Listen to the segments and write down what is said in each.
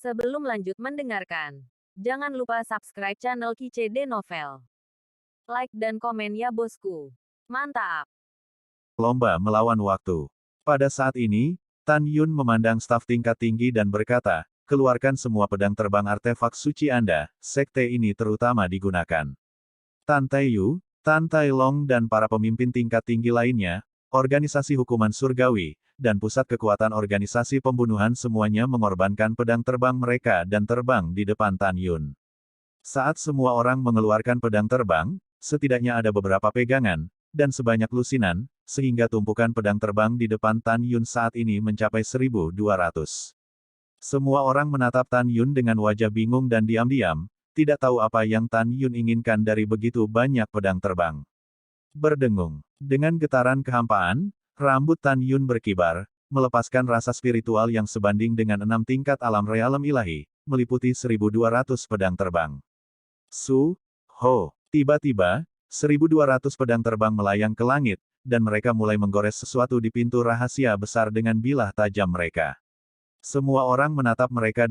Sebelum lanjut mendengarkan, jangan lupa subscribe channel KCD Novel. Like dan komen ya bosku. Mantap. Lomba melawan waktu. Pada saat ini, Tan Yun memandang staf tingkat tinggi dan berkata, keluarkan semua pedang terbang artefak suci Anda, sekte ini terutama digunakan. Tan Taiyu, Tan Tai Long dan para pemimpin tingkat tinggi lainnya, organisasi hukuman surgawi, dan pusat kekuatan organisasi pembunuhan semuanya mengorbankan pedang terbang mereka dan terbang di depan Tan Yun. Saat semua orang mengeluarkan pedang terbang, setidaknya ada beberapa pegangan, dan sebanyak lusinan, sehingga tumpukan pedang terbang di depan Tan Yun saat ini mencapai 1.200. Semua orang menatap Tan Yun dengan wajah bingung dan diam-diam, tidak tahu apa yang Tan Yun inginkan dari begitu banyak pedang terbang. Berdengung. Dengan getaran kehampaan, rambut Tan Yun berkibar, melepaskan rasa spiritual yang sebanding dengan 6 tingkat alam realem ilahi, meliputi 1.200 pedang terbang. Tiba-tiba, 1.200 pedang terbang melayang ke langit, dan mereka mulai menggores sesuatu di pintu rahasia besar dengan bilah tajam mereka. Semua orang menatap mereka,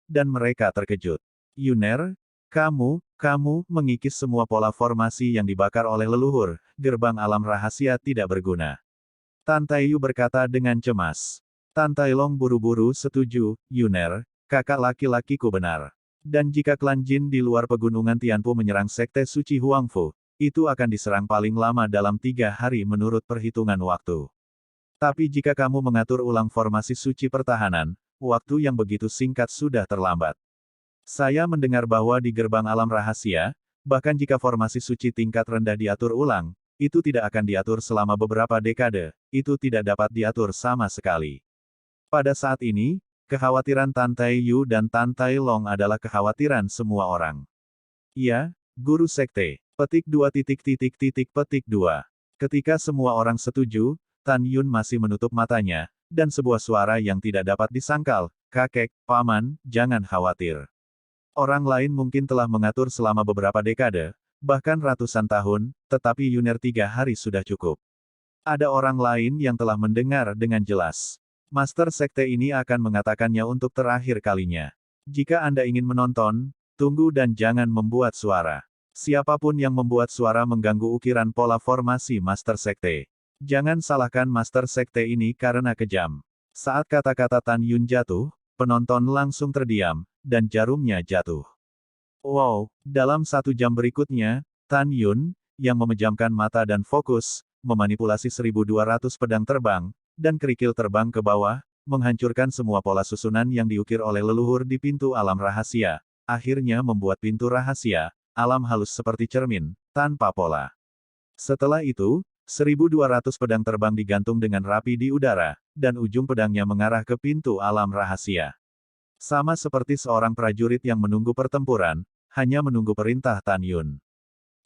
dan mereka terkejut. Yuner, kamu mengikis semua pola formasi yang dibakar oleh leluhur, gerbang alam rahasia tidak berguna. Tan Taiyu berkata dengan cemas. Tan Tai Long buru-buru setuju, Yuner, kakak laki-lakiku benar. Dan jika klan Jin di luar pegunungan Tianpu menyerang sekte suci Huangfu, itu akan diserang paling lama dalam 3 hari menurut perhitungan waktu. Tapi jika kamu mengatur ulang formasi suci pertahanan, waktu yang begitu singkat sudah terlambat. Saya mendengar bahwa di gerbang alam rahasia, bahkan jika formasi suci tingkat rendah diatur ulang, itu tidak akan diatur selama beberapa dekade, itu tidak dapat diatur sama sekali. Pada saat ini, kekhawatiran Tan Taiyu dan Tan Tai Long adalah kekhawatiran semua orang. Ya, guru sekte. Petik 2. Ketika semua orang setuju, Tan Yun masih menutup matanya, dan sebuah suara yang tidak dapat disangkal, kakek, paman, jangan khawatir. Orang lain mungkin telah mengatur selama beberapa dekade, bahkan ratusan tahun, tetapi Yuner 3 hari sudah cukup. Ada orang lain yang telah mendengar dengan jelas. Master sekte ini akan mengatakannya untuk terakhir kalinya. Jika Anda ingin menonton, tunggu dan jangan membuat suara. Siapapun yang membuat suara mengganggu ukiran pola formasi Master Sekte. Jangan salahkan Master Sekte ini karena kejam. Saat kata-kata Tan Yun jatuh, penonton langsung terdiam, dan jarumnya jatuh. Wow, dalam 1 jam berikutnya, Tan Yun, yang memejamkan mata dan fokus, memanipulasi 1.200 pedang terbang, dan kerikil terbang ke bawah, menghancurkan semua pola susunan yang diukir oleh leluhur di pintu alam rahasia, akhirnya membuat pintu rahasia, alam halus seperti cermin, tanpa pola. Setelah itu, 1.200 pedang terbang digantung dengan rapi di udara, dan ujung pedangnya mengarah ke pintu alam rahasia. Sama seperti seorang prajurit yang menunggu pertempuran, hanya menunggu perintah Tan Yun.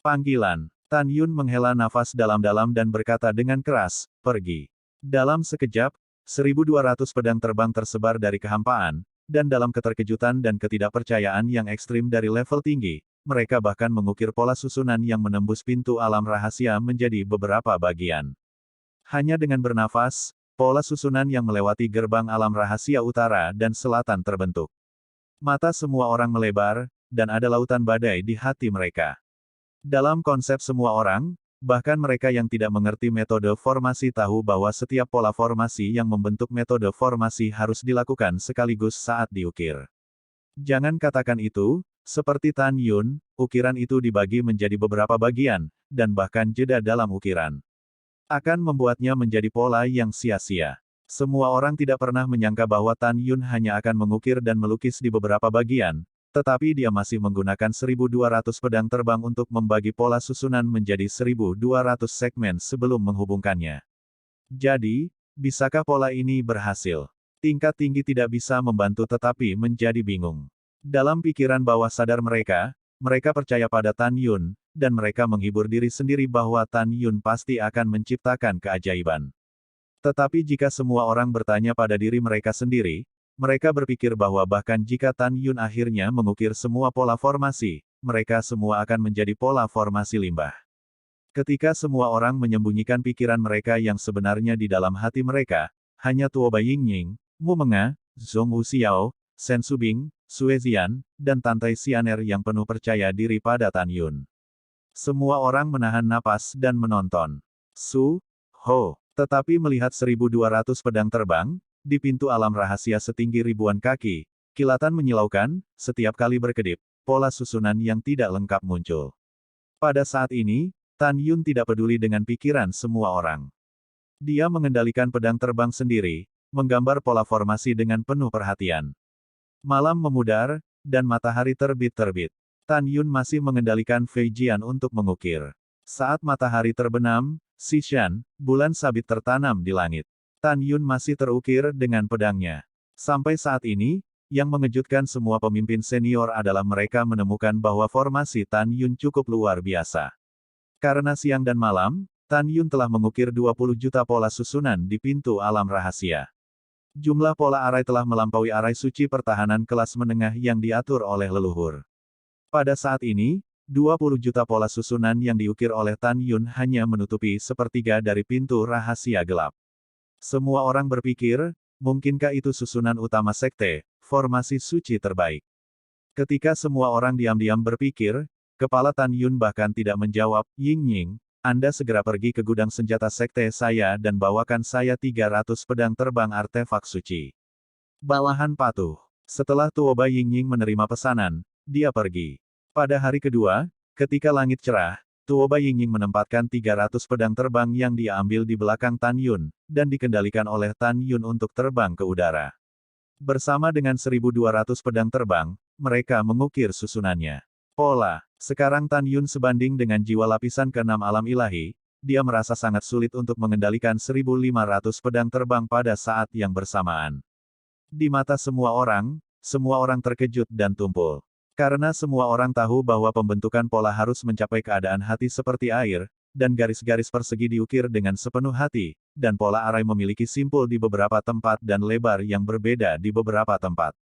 Panggilan. Tan Yun menghela nafas dalam-dalam dan berkata dengan keras, pergi. Dalam sekejap, 1.200 pedang terbang tersebar dari kehampaan, dan dalam keterkejutan dan ketidakpercayaan yang ekstrim dari level tinggi, mereka bahkan mengukir pola susunan yang menembus pintu alam rahasia menjadi beberapa bagian. Hanya dengan bernafas, pola susunan yang melewati gerbang alam rahasia utara dan selatan terbentuk. Mata semua orang melebar, dan ada lautan badai di hati mereka. Dalam konsep semua orang, bahkan mereka yang tidak mengerti metode formasi tahu bahwa setiap pola formasi yang membentuk metode formasi harus dilakukan sekaligus saat diukir. Jangan katakan itu, seperti Tan Yun, ukiran itu dibagi menjadi beberapa bagian, dan bahkan jeda dalam ukiran. Akan membuatnya menjadi pola yang sia-sia. Semua orang tidak pernah menyangka bahwa Tan Yun hanya akan mengukir dan melukis di beberapa bagian, tetapi dia masih menggunakan 1.200 pedang terbang untuk membagi pola susunan menjadi 1.200 segmen sebelum menghubungkannya. Jadi, bisakah pola ini berhasil? Tingkat tinggi tidak bisa membantu tetapi menjadi bingung. Dalam pikiran bawah sadar mereka, mereka percaya pada Tan Yun, dan mereka menghibur diri sendiri bahwa Tan Yun pasti akan menciptakan keajaiban. Tetapi jika semua orang bertanya pada diri mereka sendiri, mereka berpikir bahwa bahkan jika Tan Yun akhirnya mengukir semua pola formasi, mereka semua akan menjadi pola formasi limbah. Ketika semua orang menyembunyikan pikiran mereka yang sebenarnya di dalam hati mereka, hanya Tuo Baiying, Mu Menga, Zhong Wuxiao, Sen Subing, Sue Zian, dan Tante Xianer yang penuh percaya diri pada Tan Yun. Semua orang menahan napas dan menonton. Su Ho. Tetapi melihat 1.200 pedang terbang, di pintu alam rahasia setinggi ribuan kaki, kilatan menyilaukan, setiap kali berkedip, pola susunan yang tidak lengkap muncul. Pada saat ini, Tan Yun tidak peduli dengan pikiran semua orang. Dia mengendalikan pedang terbang sendiri, menggambar pola formasi dengan penuh perhatian. Malam memudar, dan matahari terbit-terbit. Tan Yun masih mengendalikan Fei Jian untuk mengukir. Saat matahari terbenam, Xishan, bulan sabit tertanam di langit. Tan Yun masih terukir dengan pedangnya. Sampai saat ini, yang mengejutkan semua pemimpin senior adalah mereka menemukan bahwa formasi Tan Yun cukup luar biasa. Karena siang dan malam, Tan Yun telah mengukir 20 juta pola susunan di pintu alam rahasia. Jumlah pola arai telah melampaui arai suci pertahanan kelas menengah yang diatur oleh leluhur. Pada saat ini, 20 juta pola susunan yang diukir oleh Tan Yun hanya menutupi sepertiga dari pintu rahasia gelap. Semua orang berpikir, mungkinkah itu susunan utama sekte, formasi suci terbaik? Ketika semua orang diam-diam berpikir, kepala Tan Yun bahkan tidak menjawab, Ying Ying, Anda segera pergi ke gudang senjata sekte saya dan bawakan saya 300 pedang terbang artefak suci. Bawahan patuh. Setelah Tuoba Ying Ying menerima pesanan, dia pergi. Pada hari kedua, ketika langit cerah, Tuoba Ying Ying menempatkan 300 pedang terbang yang dia ambil di belakang Tan Yun, dan dikendalikan oleh Tan Yun untuk terbang ke udara. Bersama dengan 1.200 pedang terbang, mereka mengukir susunannya. Pola. Sekarang Tan Yun sebanding dengan jiwa lapisan ke-6 alam ilahi, dia merasa sangat sulit untuk mengendalikan 1.500 pedang terbang pada saat yang bersamaan. Di mata semua orang terkejut dan tumpul. Karena semua orang tahu bahwa pembentukan pola harus mencapai keadaan hati seperti air, dan garis-garis persegi diukir dengan sepenuh hati, dan pola arai memiliki simpul di beberapa tempat dan lebar yang berbeda di beberapa tempat.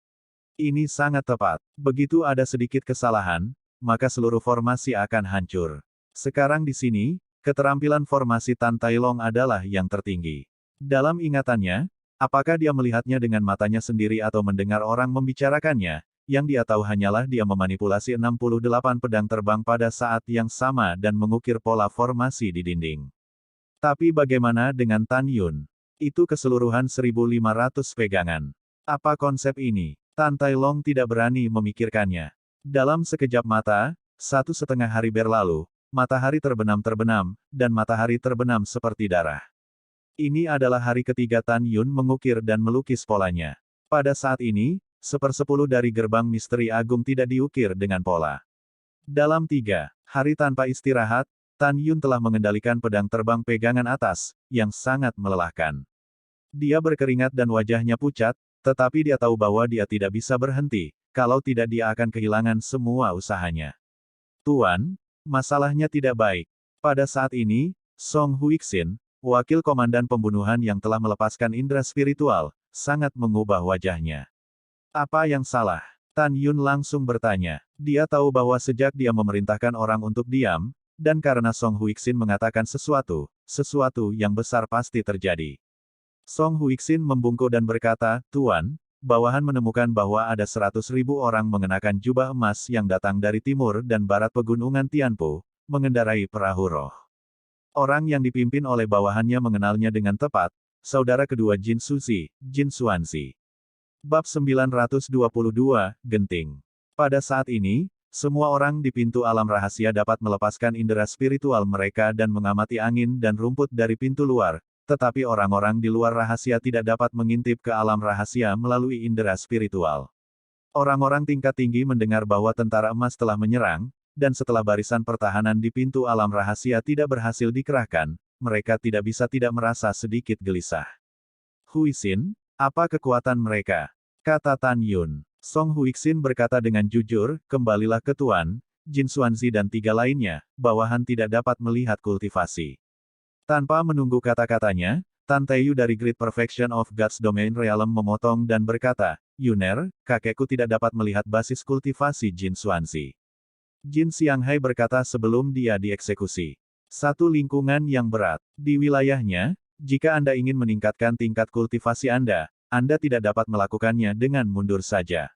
Ini sangat tepat. Begitu ada sedikit kesalahan, maka seluruh formasi akan hancur. Sekarang di sini, keterampilan formasi Tan Tai Long adalah yang tertinggi. Dalam ingatannya, apakah dia melihatnya dengan matanya sendiri atau mendengar orang membicarakannya, yang dia tahu hanyalah dia memanipulasi 68 pedang terbang pada saat yang sama dan mengukir pola formasi di dinding. Tapi bagaimana dengan Tan Yun? Itu keseluruhan 1.500 pegangan. Apa konsep ini? Tan Tai Long tidak berani memikirkannya. Dalam sekejap mata, 1,5 hari berlalu, matahari terbenam, dan matahari terbenam seperti darah. Ini adalah hari ketiga Tan Yun mengukir dan melukis polanya. Pada saat ini, 1/10 dari gerbang misteri agung tidak diukir dengan pola. Dalam 3 hari tanpa istirahat, Tan Yun telah mengendalikan pedang terbang pegangan atas, yang sangat melelahkan. Dia berkeringat dan wajahnya pucat, tetapi dia tahu bahwa dia tidak bisa berhenti, kalau tidak dia akan kehilangan semua usahanya. Tuan, masalahnya tidak baik. Pada saat ini, Song Huixin, wakil komandan pembunuhan yang telah melepaskan indera spiritual, sangat mengubah wajahnya. Apa yang salah? Tan Yun langsung bertanya. Dia tahu bahwa sejak dia memerintahkan orang untuk diam, dan karena Song Huixin mengatakan sesuatu yang besar pasti terjadi. Song Huixin membungkuk dan berkata, Tuan, bawahan menemukan bahwa ada 100.000 orang mengenakan jubah emas yang datang dari timur dan barat pegunungan Tianpu, mengendarai perahu roh. Orang yang dipimpin oleh bawahannya mengenalnya dengan tepat, saudara kedua Jin Suzi, Jin Xuanzi. Bab 922, Genting. Pada saat ini, semua orang di pintu alam rahasia dapat melepaskan indera spiritual mereka dan mengamati angin dan rumput dari pintu luar, tetapi orang-orang di luar rahasia tidak dapat mengintip ke alam rahasia melalui indera spiritual. Orang-orang tingkat tinggi mendengar bahwa tentara emas telah menyerang, dan setelah barisan pertahanan di pintu alam rahasia tidak berhasil dikerahkan, mereka tidak bisa tidak merasa sedikit gelisah. Huixin, apa kekuatan mereka? Kata Tan Yun. Song Huixin berkata dengan jujur, kembalilah ke Tuan, Jin Xuanzi dan 3 lainnya, bawahan tidak dapat melihat kultivasi. Tanpa menunggu kata-katanya, Tan Taiyu dari Great Perfection of God's Domain Realm memotong dan berkata, Yuner, kakekku tidak dapat melihat basis kultivasi Jin Xuanzi. Jin Xianghai berkata sebelum dia dieksekusi. Satu lingkungan yang berat. Di wilayahnya, jika Anda ingin meningkatkan tingkat kultivasi Anda, Anda tidak dapat melakukannya dengan mundur saja.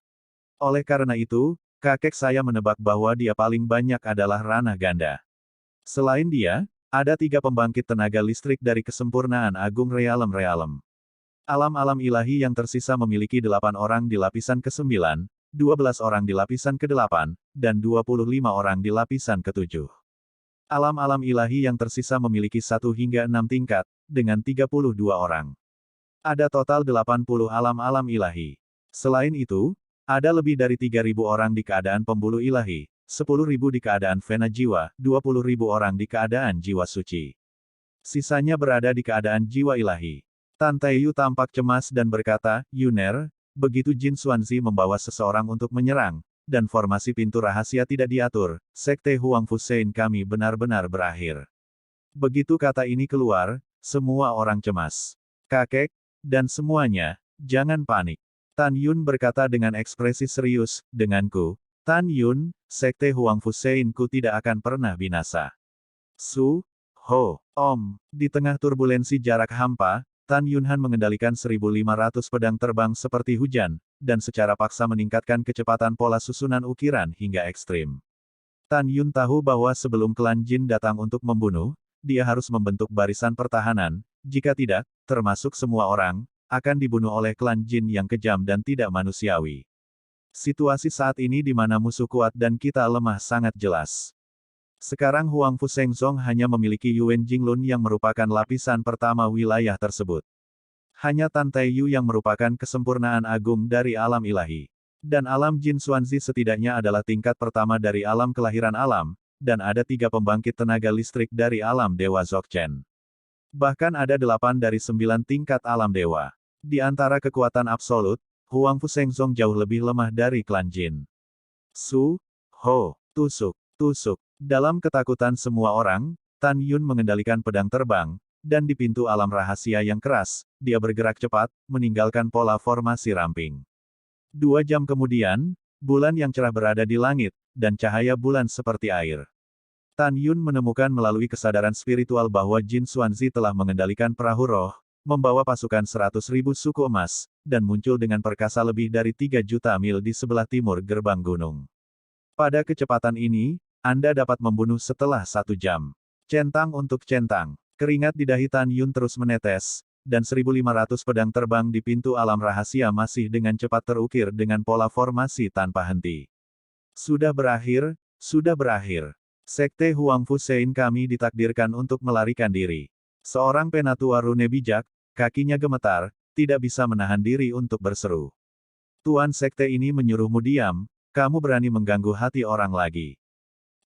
Oleh karena itu, kakek saya menebak bahwa dia paling banyak adalah ranah ganda. Selain dia, ada 3 pembangkit tenaga listrik dari kesempurnaan agung realem-realem. Alam-alam ilahi yang tersisa memiliki 8 orang di lapisan ke-9, 12 orang di lapisan ke-8, dan 25 orang di lapisan ke-7. Alam-alam ilahi yang tersisa memiliki 1 hingga 6 tingkat, dengan 32 orang. Ada total 80 alam-alam ilahi. Selain itu, ada lebih dari 3.000 orang di keadaan pembuluh ilahi, 10.000 di keadaan vena jiwa, 20.000 orang di keadaan jiwa suci. Sisanya berada di keadaan jiwa ilahi. Tan Taiyu tampak cemas dan berkata, Yuner, begitu Jin Xuanzi membawa seseorang untuk menyerang, dan formasi pintu rahasia tidak diatur, Sekte Huang Fusein kami benar-benar berakhir. Begitu kata ini keluar, semua orang cemas. Kakek, dan semuanya, jangan panik. Tan Yun berkata dengan ekspresi serius, denganku, Tan Yun, Sekte Huang Fusein ku tidak akan pernah binasa. Su, Ho, Om, di tengah turbulensi jarak hampa, Tan Yunhan mengendalikan 1.500 pedang terbang seperti hujan, dan secara paksa meningkatkan kecepatan pola susunan ukiran hingga ekstrim. Tan Yun tahu bahwa sebelum klan Jin datang untuk membunuh, dia harus membentuk barisan pertahanan, jika tidak, termasuk semua orang, akan dibunuh oleh klan Jin yang kejam dan tidak manusiawi. Situasi saat ini di mana musuh kuat dan kita lemah sangat jelas. Sekarang Huang Fusengzong hanya memiliki Yuan Jinglun yang merupakan lapisan pertama wilayah tersebut. Hanya Tan Taiyu yang merupakan kesempurnaan agung dari alam ilahi. Dan alam Jin Xuanzi setidaknya adalah tingkat pertama dari alam kelahiran alam, dan ada 3 pembangkit tenaga listrik dari alam Dewa Dzogchen. Bahkan ada 8 dari 9 tingkat alam dewa. Di antara kekuatan absolut, Huang Fusengzong jauh lebih lemah dari klan Jin. Su, Ho, tusuk, tusuk. Dalam ketakutan semua orang, Tan Yun mengendalikan pedang terbang, dan di pintu alam rahasia yang keras, dia bergerak cepat, meninggalkan pola formasi ramping. 2 jam kemudian, bulan yang cerah berada di langit, dan cahaya bulan seperti air. Tan Yun menemukan melalui kesadaran spiritual bahwa Jin Xuanzi telah mengendalikan perahu roh, membawa pasukan 100.000 suku emas, dan muncul dengan perkasa lebih dari 3 juta mil di sebelah timur gerbang gunung. Pada kecepatan ini, Anda dapat membunuh setelah 1 jam. Centang untuk centang. Keringat di dahi Tan Yun terus menetes, dan 1.500 pedang terbang di pintu alam rahasia masih dengan cepat terukir dengan pola formasi tanpa henti. Sudah berakhir, sudah berakhir. Sekte Huang Fusein kami ditakdirkan untuk melarikan diri. Seorang penatua rune bijak, kakinya gemetar, tidak bisa menahan diri untuk berseru. Tuan sekte ini menyuruhmu diam, kamu berani mengganggu hati orang lagi.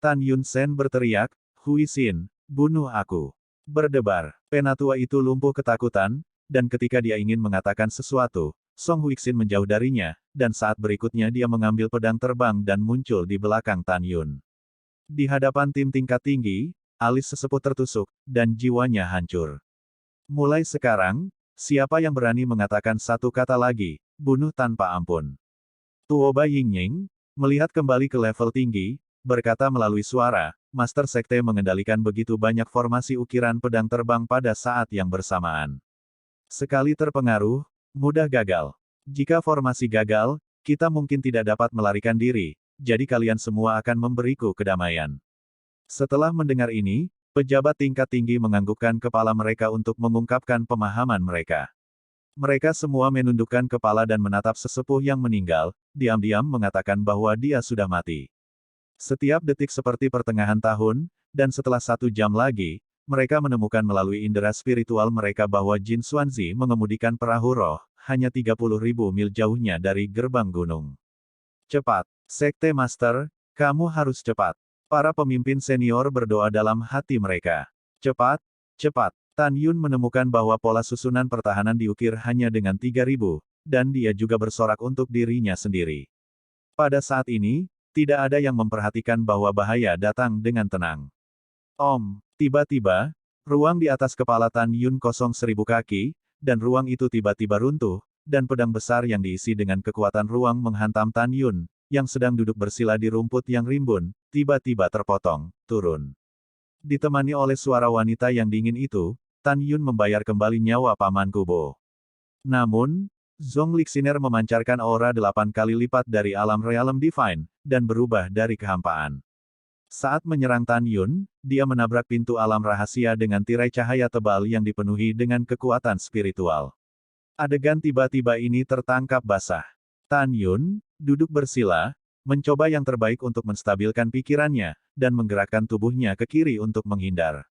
Tan Yun Sen berteriak, Hui Xin, bunuh aku. Berdebar, penatua itu lumpuh ketakutan, dan ketika dia ingin mengatakan sesuatu, Song Huixin menjauh darinya, dan saat berikutnya dia mengambil pedang terbang dan muncul di belakang Tan Yun. Di hadapan tim tingkat tinggi, alis sesepuh tertusuk, dan jiwanya hancur. Mulai sekarang, siapa yang berani mengatakan satu kata lagi, bunuh tanpa ampun. Tuoba Yingying, melihat kembali ke level tinggi, berkata melalui suara, Master Sekte mengendalikan begitu banyak formasi ukiran pedang terbang pada saat yang bersamaan. Sekali terpengaruh, mudah gagal. Jika formasi gagal, kita mungkin tidak dapat melarikan diri, jadi kalian semua akan memberiku kedamaian. Setelah mendengar ini, pejabat tingkat tinggi menganggukkan kepala mereka untuk mengungkapkan pemahaman mereka. Mereka semua menundukkan kepala dan menatap sesepuh yang meninggal, diam-diam mengatakan bahwa dia sudah mati. Setiap detik seperti pertengahan tahun, dan setelah 1 jam lagi, mereka menemukan melalui indera spiritual mereka bahwa Jin Xuanzi mengemudikan perahu roh, hanya 30.000 mil jauhnya dari gerbang gunung. Cepat, Sekte Master, kamu harus cepat. Para pemimpin senior berdoa dalam hati mereka. Cepat, cepat. Tan Yun menemukan bahwa pola susunan pertahanan diukir hanya dengan 3.000, dan dia juga bersorak untuk dirinya sendiri. Pada saat ini, tidak ada yang memperhatikan bahwa bahaya datang dengan tenang. Tiba-tiba, ruang di atas kepala Tan Yun kosong 1.000 kaki, dan ruang itu tiba-tiba runtuh, dan pedang besar yang diisi dengan kekuatan ruang menghantam Tan Yun, yang sedang duduk bersila di rumput yang rimbun, tiba-tiba terpotong, turun. Ditemani oleh suara wanita yang dingin itu, Tan Yun membayar kembali nyawa Paman Kubo. Namun, Zhong Lixiner memancarkan aura 8 kali lipat dari alam realm divine, dan berubah dari kehampaan. Saat menyerang Tan Yun, dia menabrak pintu alam rahasia dengan tirai cahaya tebal yang dipenuhi dengan kekuatan spiritual. Adegan tiba-tiba ini tertangkap basah. Tan Yun, duduk bersila, mencoba yang terbaik untuk menstabilkan pikirannya, dan menggerakkan tubuhnya ke kiri untuk menghindar.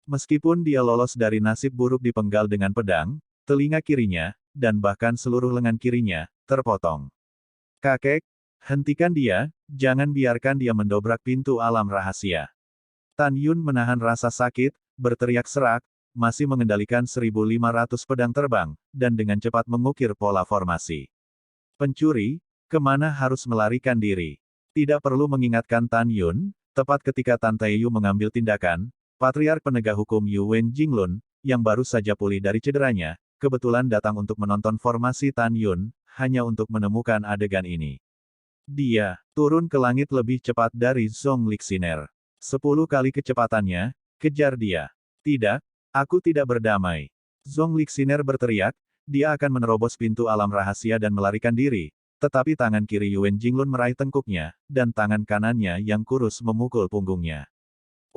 Meskipun dia lolos dari nasib buruk dipenggal dengan pedang, telinga kirinya, dan bahkan seluruh lengan kirinya, terpotong. Kakek, hentikan dia, jangan biarkan dia mendobrak pintu alam rahasia. Tan Yun menahan rasa sakit, berteriak serak, masih mengendalikan 1.500 pedang terbang, dan dengan cepat mengukir pola formasi. Pencuri, kemana harus melarikan diri? Tidak perlu mengingatkan Tan Yun, tepat ketika Tan Taeyu mengambil tindakan, Patriark Penegak Hukum Yu Wen Jinglun, yang baru saja pulih dari cederanya, kebetulan datang untuk menonton formasi Tan Yun, hanya untuk menemukan adegan ini. Dia turun ke langit lebih cepat dari Zhong Lixiner. 10 kali kecepatannya, kejar dia. Tidak, aku tidak berdamai. Zhong Lixiner berteriak, dia akan menerobos pintu alam rahasia dan melarikan diri, tetapi tangan kiri Yuan Jinglun meraih tengkuknya, dan tangan kanannya yang kurus memukul punggungnya.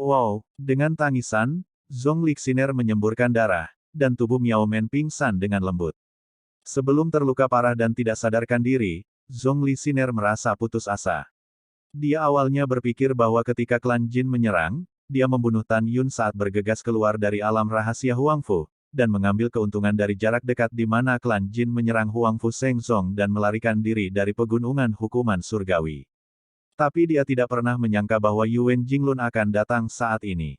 Wow, dengan tangisan, Zhong Lixiner menyemburkan darah, dan tubuh Miao Men pingsan dengan lembut. Sebelum terluka parah dan tidak sadarkan diri, Zhong Lixiner merasa putus asa. Dia awalnya berpikir bahwa ketika klan Jin menyerang, dia membunuh Tan Yun saat bergegas keluar dari alam rahasia Huangfu, dan mengambil keuntungan dari jarak dekat di mana klan Jin menyerang Huangfu Shengzong dan melarikan diri dari pegunungan hukuman surgawi. Tapi dia tidak pernah menyangka bahwa Yuan Jinglun akan datang saat ini.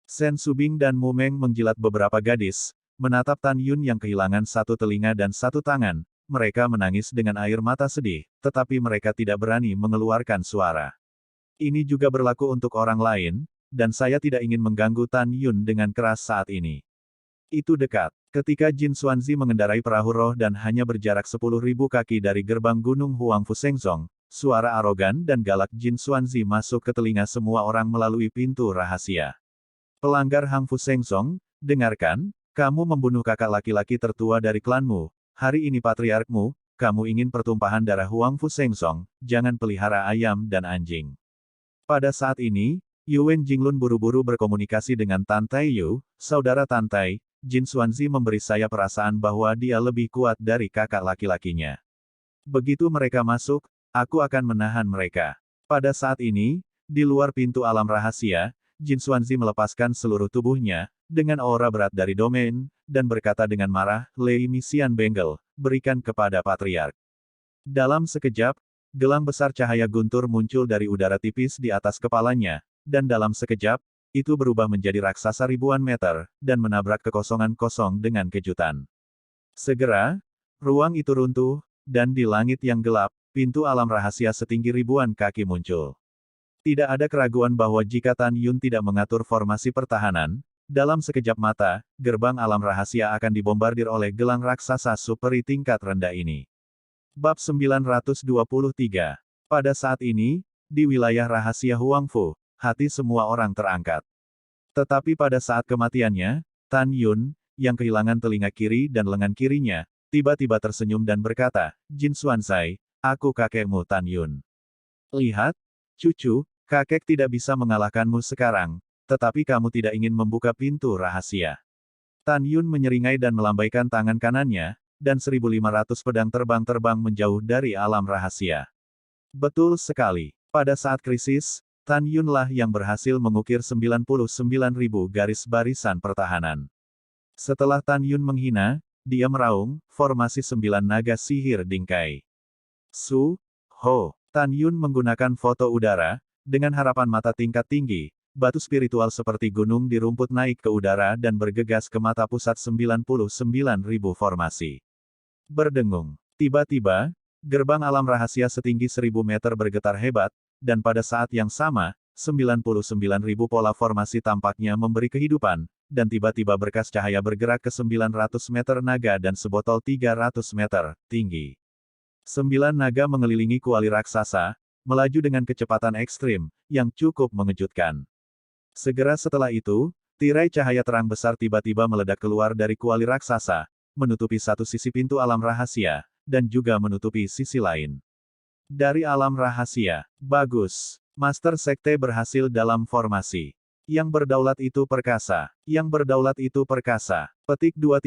Shen Subing dan Mu Meng menjilat beberapa gadis, menatap Tan Yun yang kehilangan satu telinga dan satu tangan. Mereka menangis dengan air mata sedih, tetapi mereka tidak berani mengeluarkan suara. Ini juga berlaku untuk orang lain, dan saya tidak ingin mengganggu Tan Yun dengan keras saat ini. Itu dekat. Ketika Jin Xuanzi mengendarai perahu roh dan hanya berjarak 10.000 kaki dari gerbang gunung Huangfu Shengzong, suara arogan dan galak Jin Xuanzi masuk ke telinga semua orang melalui pintu rahasia. Pelanggar Hangfu Shengzong, dengarkan, kamu membunuh kakak laki-laki tertua dari klanmu. Hari ini patriarkmu, kamu ingin pertumpahan darah Huangfu Shengzong, jangan pelihara ayam dan anjing. Pada saat ini, Yuan Jinglun buru-buru berkomunikasi dengan Tan Taeyu, saudara Tan Tai. Jin Xuanzi memberi saya perasaan bahwa dia lebih kuat dari kakak laki-lakinya. Begitu mereka masuk, aku akan menahan mereka. Pada saat ini, di luar pintu alam rahasia, Jin Xuanzi melepaskan seluruh tubuhnya, dengan aura berat dari domain, dan berkata dengan marah, Lei Misian Bengal, berikan kepada Patriark. Dalam sekejap, gelang besar cahaya guntur muncul dari udara tipis di atas kepalanya, dan dalam sekejap, itu berubah menjadi raksasa ribuan meter, dan menabrak kekosongan kosong dengan kejutan. Segera, ruang itu runtuh, dan di langit yang gelap, pintu alam rahasia setinggi ribuan kaki muncul. Tidak ada keraguan bahwa jika Tan Yun tidak mengatur formasi pertahanan, dalam sekejap mata, gerbang alam rahasia akan dibombardir oleh gelang raksasa superi tingkat rendah ini. Bab 923. Pada saat ini, di wilayah rahasia Huangfu, hati semua orang terangkat. Tetapi pada saat kematiannya, Tan Yun, yang kehilangan telinga kiri dan lengan kirinya, tiba-tiba tersenyum dan berkata, Jin Xuanzai, aku kakekmu Tan Yun. Lihat, cucu, kakek tidak bisa mengalahkanmu sekarang, tetapi kamu tidak ingin membuka pintu rahasia. Tan Yun menyeringai dan melambaikan tangan kanannya, dan 1.500 pedang terbang menjauh dari alam rahasia. Betul sekali. Pada saat krisis, Tan Yun lah yang berhasil mengukir 99.000 garis barisan pertahanan. Setelah Tan Yun menghina, dia meraung, formasi 9 naga sihir Dingkai. Su, Ho, Tan Yun menggunakan foto udara, dengan harapan mata tingkat tinggi, batu spiritual seperti gunung di rumput naik ke udara dan bergegas ke mata pusat 99.000 formasi. Berdengung. Tiba-tiba, gerbang alam rahasia setinggi 1.000 meter bergetar hebat, dan pada saat yang sama, 99.000 pola formasi tampaknya memberi kehidupan, dan tiba-tiba berkas cahaya bergerak ke 900 meter naga dan sebotol 300 meter tinggi. 9 naga mengelilingi kuali raksasa, melaju dengan kecepatan ekstrim, yang cukup mengejutkan. Segera setelah itu, tirai cahaya terang besar tiba-tiba meledak keluar dari kuali raksasa, menutupi satu sisi pintu alam rahasia, dan juga menutupi sisi lain. Dari alam rahasia. Bagus. Master Sekte berhasil dalam formasi. Yang berdaulat itu perkasa. Yang berdaulat itu perkasa. Petik 2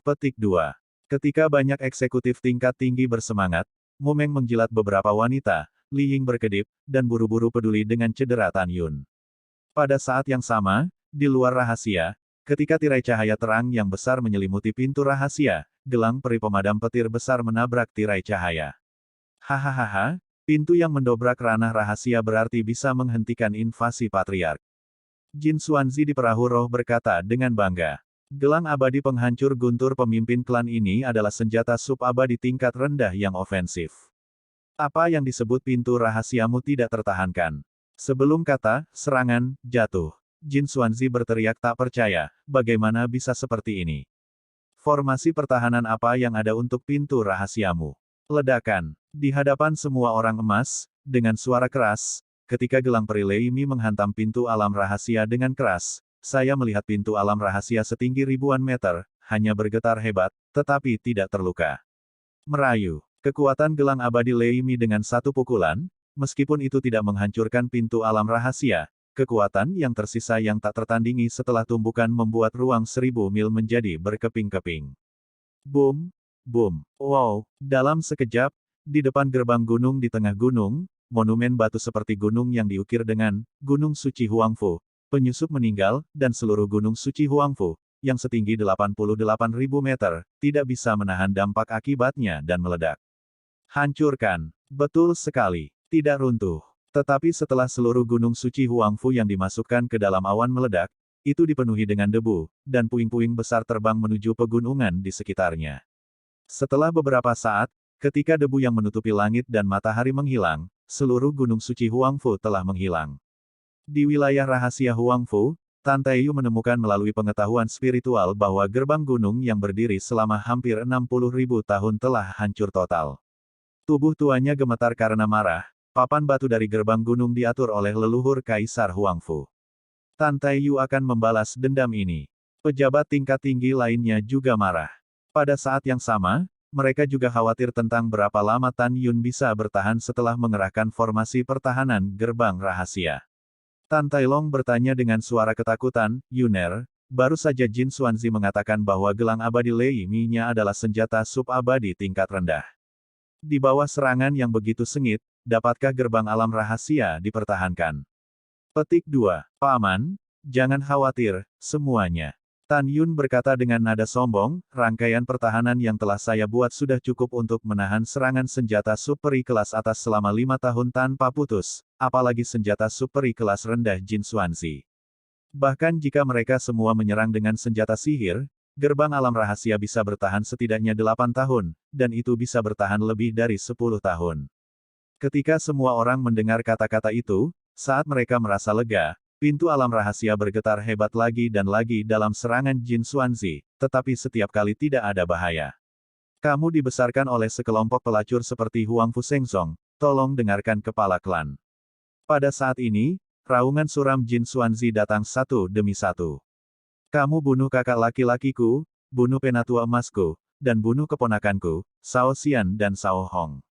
petik 2. Ketika banyak eksekutif tingkat tinggi bersemangat, Mu Meng menjilat beberapa wanita, Li Ying berkedip, dan buru-buru peduli dengan cedera Tan Yun. Pada saat yang sama, di luar rahasia, ketika tirai cahaya terang yang besar menyelimuti pintu rahasia, gelang peri pemadam petir besar menabrak tirai cahaya. Hahaha, pintu yang mendobrak ranah rahasia berarti bisa menghentikan invasi patriark. Jin Xuanzi di perahu roh berkata dengan bangga. Gelang abadi penghancur guntur pemimpin klan ini adalah senjata sub-abadi tingkat rendah yang ofensif. Apa yang disebut pintu rahasiamu tidak tertahankan. Sebelum kata, serangan, jatuh. Jin Xuanzi berteriak tak percaya, bagaimana bisa seperti ini? Formasi pertahanan apa yang ada untuk pintu rahasiamu? Ledakan. Di hadapan semua orang emas, dengan suara keras, ketika gelang peri Lei Mi menghantam pintu alam rahasia dengan keras, saya melihat pintu alam rahasia setinggi ribuan meter, hanya bergetar hebat, tetapi tidak terluka. Merayu. Kekuatan gelang abadi Lei Mi dengan satu pukulan, meskipun itu tidak menghancurkan pintu alam rahasia, kekuatan yang tersisa yang tak tertandingi setelah tumbukan membuat ruang 1000 mil menjadi berkeping-keping. Boom! Boom! Wow! Dalam sekejap, di depan gerbang gunung di tengah gunung, monumen batu seperti gunung yang diukir dengan Gunung Suci Huangfu, penyusup meninggal, dan seluruh Gunung Suci Huangfu, yang setinggi 88.000 meter, tidak bisa menahan dampak akibatnya dan meledak. Hancurkan. Betul sekali. Tidak runtuh. Tetapi setelah seluruh Gunung Suci Huangfu yang dimasukkan ke dalam awan meledak, itu dipenuhi dengan debu, dan puing-puing besar terbang menuju pegunungan di sekitarnya. Setelah beberapa saat, ketika debu yang menutupi langit dan matahari menghilang, seluruh Gunung Suci Huangfu telah menghilang. Di wilayah rahasia Huangfu, Tan Taiyu menemukan melalui pengetahuan spiritual bahwa gerbang gunung yang berdiri selama hampir 60.000 tahun telah hancur total. Tubuh tuanya gemetar karena marah, papan batu dari gerbang gunung diatur oleh leluhur Kaisar Huangfu. Tan Taiyu akan membalas dendam ini. Pejabat tingkat tinggi lainnya juga marah. Pada saat yang sama, mereka juga khawatir tentang berapa lama Tan Yun bisa bertahan setelah mengerahkan formasi pertahanan gerbang rahasia. Tan Tailong bertanya dengan suara ketakutan, Yuner, baru saja Jin Xuanzi mengatakan bahwa gelang abadi Lei Mi-nya adalah senjata sub-abadi tingkat rendah. Di bawah serangan yang begitu sengit, dapatkah gerbang alam rahasia dipertahankan? Petik 2. Paman, jangan khawatir, semuanya. Tan Yun berkata dengan nada sombong, rangkaian pertahanan yang telah saya buat sudah cukup untuk menahan serangan senjata sub-peri kelas atas selama 5 tahun tanpa putus, apalagi senjata sub-peri kelas rendah Jin Xuanzi. Bahkan jika mereka semua menyerang dengan senjata sihir, gerbang alam rahasia bisa bertahan setidaknya 8 tahun, dan itu bisa bertahan lebih dari 10 tahun. Ketika semua orang mendengar kata-kata itu, saat mereka merasa lega, pintu alam rahasia bergetar hebat lagi dan lagi dalam serangan Jin Xuanzi, tetapi setiap kali tidak ada bahaya. Kamu dibesarkan oleh sekelompok pelacur seperti Huangfu Shengzong, tolong dengarkan kepala klan. Pada saat ini, raungan suram Jin Xuanzi datang satu demi satu. Kamu bunuh kakak laki-lakiku, bunuh penatua emasku, dan bunuh keponakanku, Sao Xian dan Sao Hong.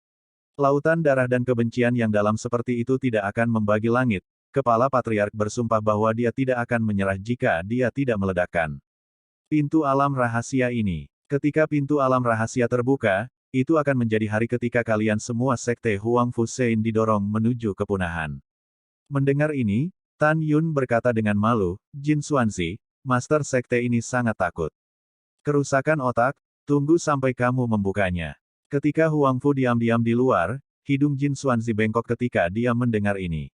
Lautan darah dan kebencian yang dalam seperti itu tidak akan membagi langit. Kepala Patriark bersumpah bahwa dia tidak akan menyerah jika dia tidak meledakkan pintu alam rahasia ini. Ketika pintu alam rahasia terbuka, itu akan menjadi hari ketika kalian semua sekte Huangfu Shein didorong menuju kepunahan. Mendengar ini, Tan Yun berkata dengan malu, Jin Xuanzi, Master Sekte ini sangat takut. Kerusakan otak, tunggu sampai kamu membukanya. Ketika Huangfu diam-diam di luar, hidung Jin Xuanzi bengkok ketika dia mendengar ini.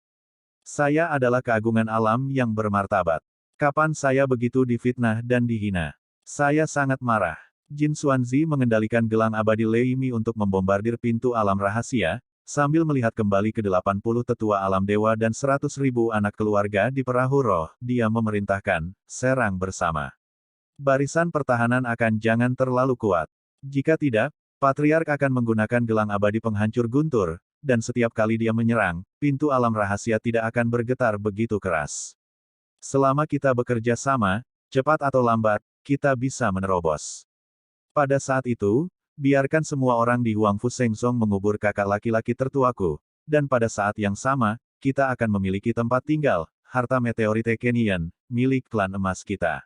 Saya adalah keagungan alam yang bermartabat. Kapan saya begitu difitnah dan dihina? Saya sangat marah. Jin Xuanzi mengendalikan gelang abadi Lei Mi untuk membombardir pintu alam rahasia, sambil melihat kembali ke 80 tetua alam dewa dan 100.000 anak keluarga di perahu roh, dia memerintahkan, serang bersama. Barisan pertahanan akan jangan terlalu kuat. Jika tidak, Patriark akan menggunakan gelang abadi penghancur guntur, dan setiap kali dia menyerang, pintu alam rahasia tidak akan bergetar begitu keras. Selama kita bekerja sama, cepat atau lambat, kita bisa menerobos. Pada saat itu, biarkan semua orang di Huangfu Shengzong mengubur kakak laki-laki tertuaku, dan pada saat yang sama, kita akan memiliki tempat tinggal, harta meteorit Kenian, milik klan emas kita.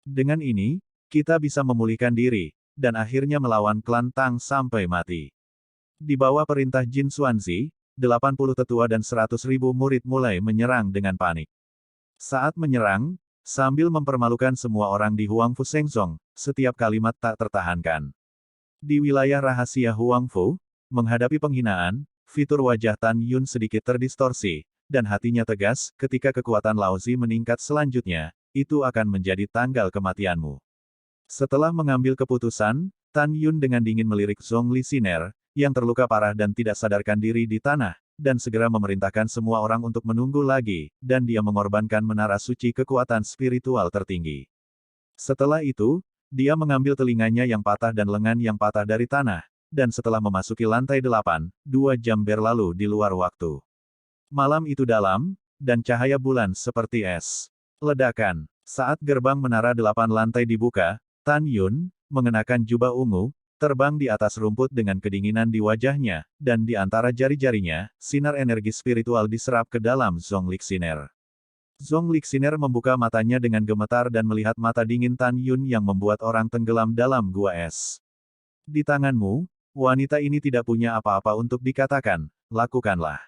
Dengan ini, kita bisa memulihkan diri, dan akhirnya melawan klan Tang sampai mati. Di bawah perintah Jin Xuanzi, 80 tetua dan 100.000 murid mulai menyerang dengan panik. Saat menyerang, sambil mempermalukan semua orang di Huangfu Shengzong, setiap kalimat tak tertahankan. Di wilayah rahasia Huangfu, menghadapi penghinaan, fitur wajah Tan Yun sedikit terdistorsi, dan hatinya tegas, ketika kekuatan Laozi meningkat selanjutnya, itu akan menjadi tanggal kematianmu. Setelah mengambil keputusan, Tan Yun dengan dingin melirik Zhongli Siner, yang terluka parah dan tidak sadarkan diri di tanah, dan segera memerintahkan semua orang untuk menunggu lagi, dan dia mengorbankan menara suci kekuatan spiritual tertinggi. Setelah itu, dia mengambil telinganya yang patah dan lengan yang patah dari tanah, dan setelah memasuki lantai 8, 2 jam berlalu di luar waktu. Malam itu dalam, dan cahaya bulan seperti es. Ledakan. Saat gerbang menara 8 lantai dibuka, Tan Yun, mengenakan jubah ungu, terbang di atas rumput dengan kedinginan di wajahnya, dan di antara jari-jarinya, sinar energi spiritual diserap ke dalam Zhongli Siner. Zhongli Siner membuka matanya dengan gemetar dan melihat mata dingin Tan Yun yang membuat orang tenggelam dalam gua es. Di tanganmu, wanita ini tidak punya apa-apa untuk dikatakan, lakukanlah.